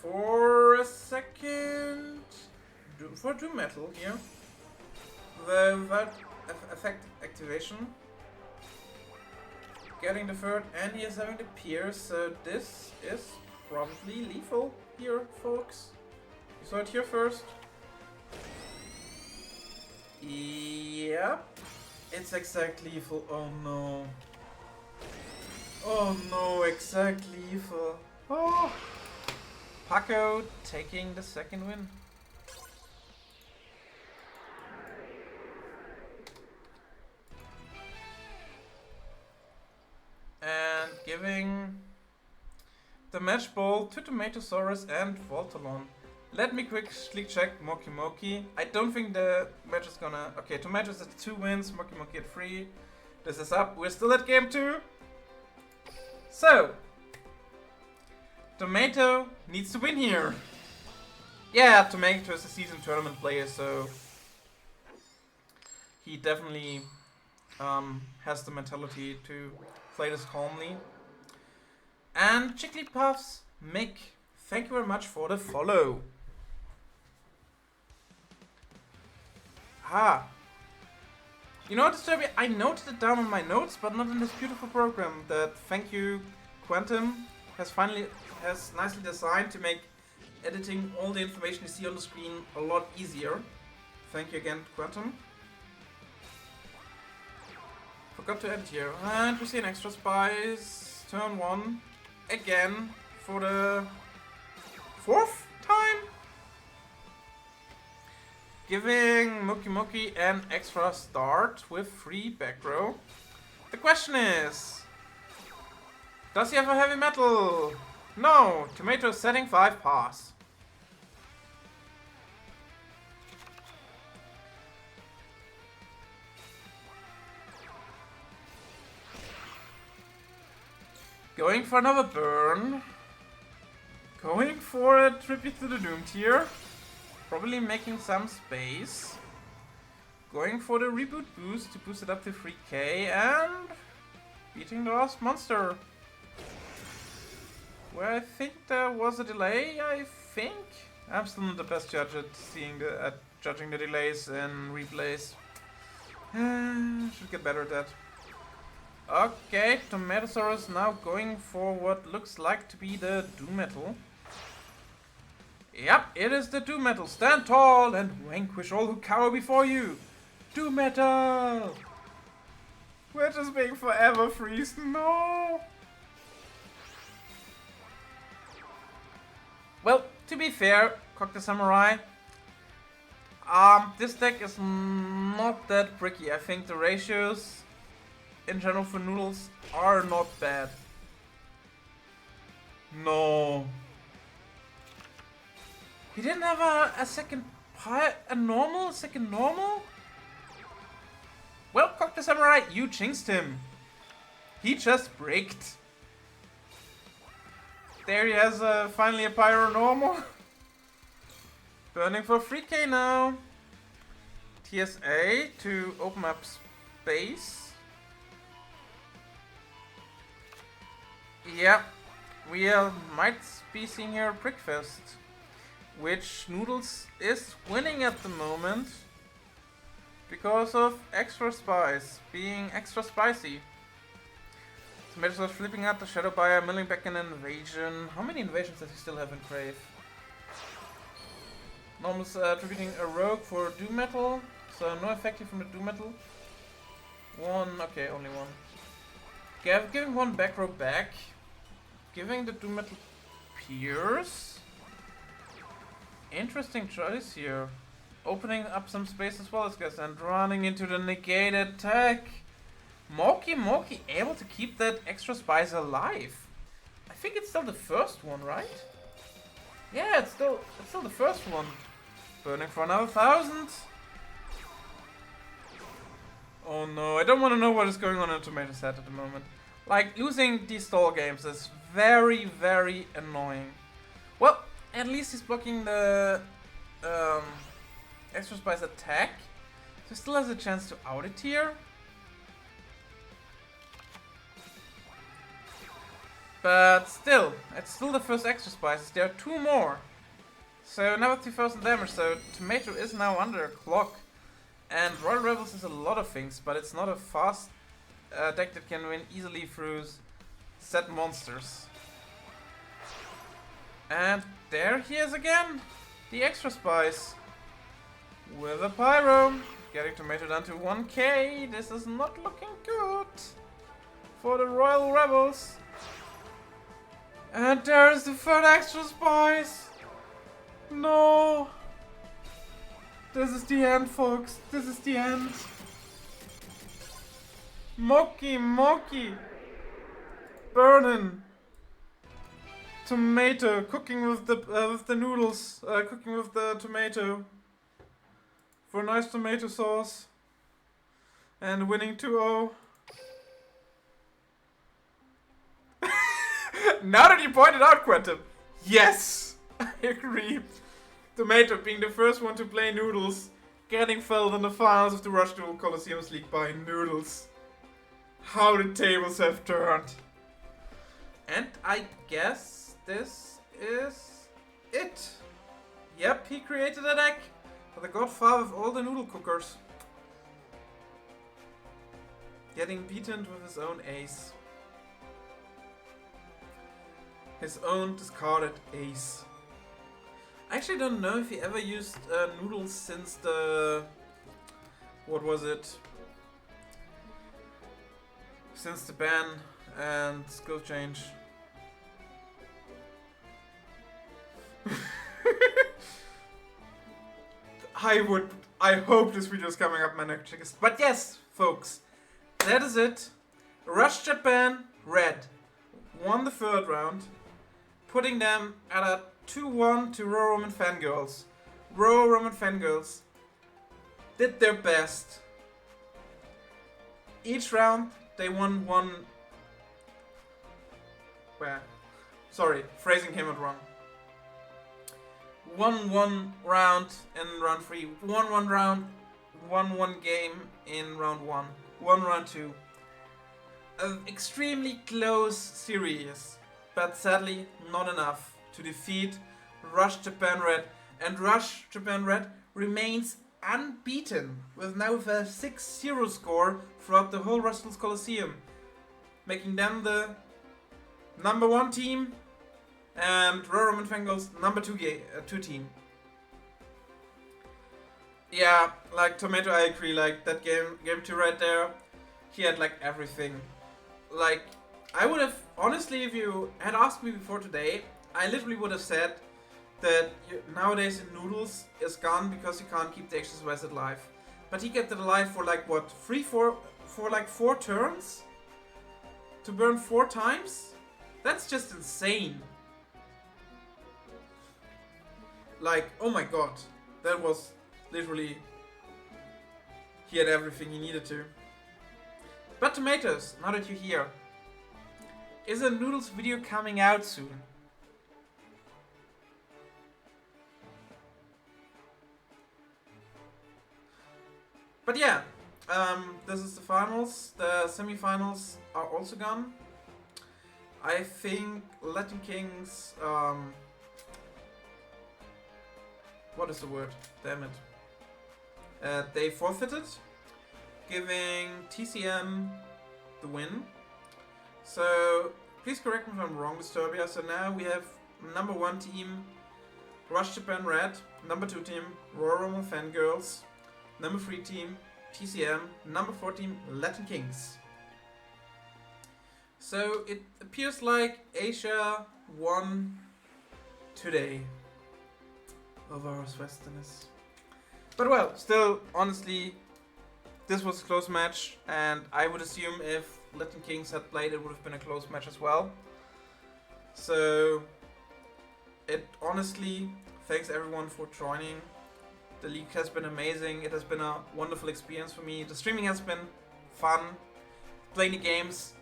For a second. For Doom Metal here. Without effect activation. Getting the third, and he is having the Pierce, so this is probably lethal here, folks. You saw it here first. Yep. It's exact lethal. Oh no. Oh no, exact lethal. Oh. Paco taking the second win. And giving the match ball to Tomatosaurus and Voltalon. Let me quickly check Moki Moki. I don't think the match is gonna... Okay, Tomatoes at 2 wins, Moki Moki at 3. This is up. We're still at game 2. So, Tomato needs to win here. Yeah, Tomato is a seasoned tournament player, so he definitely has the mentality to play this calmly. And Jigglypuffs, Mick, thank you very much for the follow. Ah. You know what, Disturbia? I noted it down on my notes, but not in this beautiful program that Thank You Quantum has nicely designed to make editing all the information you see on the screen a lot easier. Thank you again, Quantum. Forgot to edit here. And we see an extra spice. Turn 1. Again. For the 4th time. Giving Moki Moki an extra start with 3 back row. The question is, does he have a heavy metal? No. Tomato setting 5 pass. Going for another burn. Going for a tribute to the Doom tier. Probably making some space. Going for the reboot boost to boost it up to 3k and beating the last monster. Where I think there was a delay, I think. I'm still not the best judge at judging the delays and replays. Should get better at that. Okay, Tomatosaurus now going for what looks like to be the Doom Metal. Yep, it is the Doom Metal. Stand tall and vanquish all who cower before you. Doom Metal! We're just being forever freeze. No! Well, to be fair, Cock the Samurai, this deck is not that bricky. I think the ratios in general for Noodles are not bad. No. He didn't have a second second normal? Well, Cock the Samurai, you jinxed him. He just bricked. There he has finally a Pyro normal. Burning for 3k now. TSA to open up space. Yeah, we might be seeing here a Brickfest, which Noodles is winning at the moment because of extra spice being extra spicy. Tomatoes are flipping out the Shadow Buyer, milling back an invasion. How many invasions does he still have in Crave? Normal's attributing a rogue for Doom Metal, so no effective from the Doom Metal. One, okay, only one. Giving one back row back. Giving the Doom Metal Pierce. Interesting choice here. Opening up some space as well as guys and running into the negate attack. Moki able to keep that extra spice alive. I think it's still the first one, right? Yeah, it's still the first one. Burning for another 1,000. Oh no, I don't want to know what is going on in Tomato's head at the moment. Like, losing these stall games is very, very annoying. Well, at least he's blocking the extra spice attack. So he still has a chance to out it here. But still, it's still the first extra spices. There are 2 more. So now 2,000 damage, so Tomato is now under a clock. And Royal Rebels is a lot of things, but it's not a fast deck that can win easily through set monsters. And there he is again, the extra spice. With a Pyro, getting Tomato down to 1k. This is not looking good for the Royal Rebels. And there is the 3rd extra spice. No. This is the end, folks. This is the end. Moki. Burning. Tomato. Cooking with the noodles. Cooking with the tomato. For a nice tomato sauce. And winning 2-0. Now that you pointed out, Quentin. Yes. I agree. Tomato being the first one to play Noodles, getting felled in the finals of the Duels Colosseum League by Noodles. How the tables have turned. And I guess this is it. Yep, he created a deck for the godfather of all the noodle cookers. Getting beaten with his own ace. His own discarded ace. I actually don't know if he ever used noodles since the... What was it? Since the ban and skill change. I hope this video is coming up my next. But yes, folks, that is it. Rush Japan Red won the 3rd round, putting them at a 2-1 to RoaRomin Fangirls. RoaRomin Fangirls did their best. Each round they won one. Sorry, phrasing came out wrong. 1-1 round in round 3. 1-1 round. 1-1 game in round 1. 1 round 2. An extremely close series, but sadly not enough to defeat Rush Japan Red. And Rush Japan Red remains unbeaten with now a 6-0 score throughout the whole Duels Colosseum, making them the number 1 team and RoaRomin Fangirls number 2 team. Yeah, like Tomato, I agree. Like that game 2 right there, he had like everything. Like I would have honestly, if you had asked me before today, I literally would have said that nowadays in Noodles is gone because you can't keep the extra spice alive. But he kept it alive for like what, 4 turns? To burn 4 times? That's just insane. Like, oh my god. That was literally... He had everything he needed to. But Tomatoes, now that you're here, is a Noodles video coming out soon? But yeah, this is the finals. The semi-finals are also gone. I think Latin Kings, what is the word? Damn it. They forfeited, giving TCM the win. So please correct me if I'm wrong, Disturbia. So now we have number 1 team, Rush Japan Red, number 2 team, RoaRomin Fangirls, number 3 team, TCM, number 4 team, Latin Kings. So it appears like Asia won today over us Westerners. But well, still, honestly, this was a close match, and I would assume if Latin Kings had played, it would have been a close match as well. So, it honestly, thanks everyone for joining. The league has been amazing. It has been a wonderful experience for me. The streaming has been fun. Playing the games,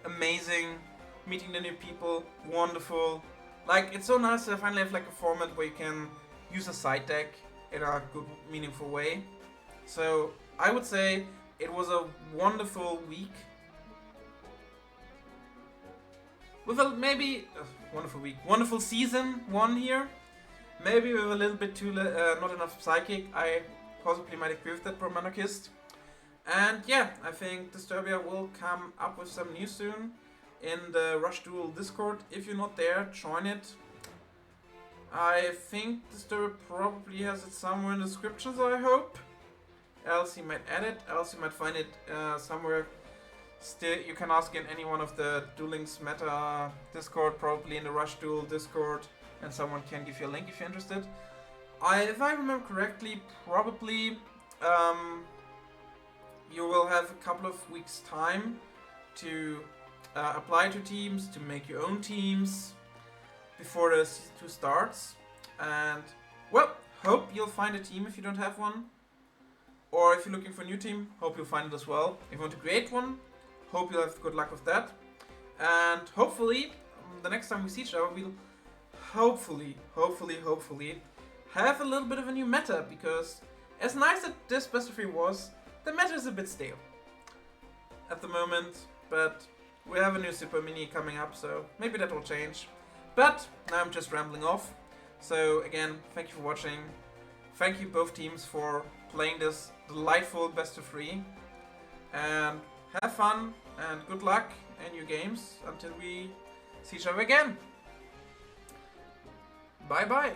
amazing. Meeting the new people, wonderful. Like, it's so nice to finally have like a format where you can use a side deck in a good, meaningful way. So I would say it was a wonderful week. With a wonderful season 1 here. Maybe with a little bit too not enough psychic. I possibly might agree with that pro monarchist. And yeah, I think Disturbia will come up with some news soon in the Rush Duel Discord. If you're not there, join it. I think Disturbia probably has it somewhere in the description, so I hope. Else you might add it, else you might find it somewhere. Still, you can ask in any one of the Dueling's Meta Discord, probably in the Rush Duel Discord, and someone can give you a link if you're interested. If I remember correctly, probably you will have a couple of weeks time to apply to teams, to make your own teams before the Season 2 starts. And, well, hope you'll find a team if you don't have one. Or if you're looking for a new team, hope you'll find it as well. If you want to create one, hope you'll have good luck with that. And hopefully, the next time we see each other, we'll hopefully have a little bit of a new meta. Because as nice as this best of 3 was, the meta is a bit stale at the moment. But we have a new Super Mini coming up, so maybe that will change. But now I'm just rambling off. So again, thank you for watching. Thank you both teams for playing this delightful best of 3. And have fun and good luck in your games until we see each other again. Bye bye.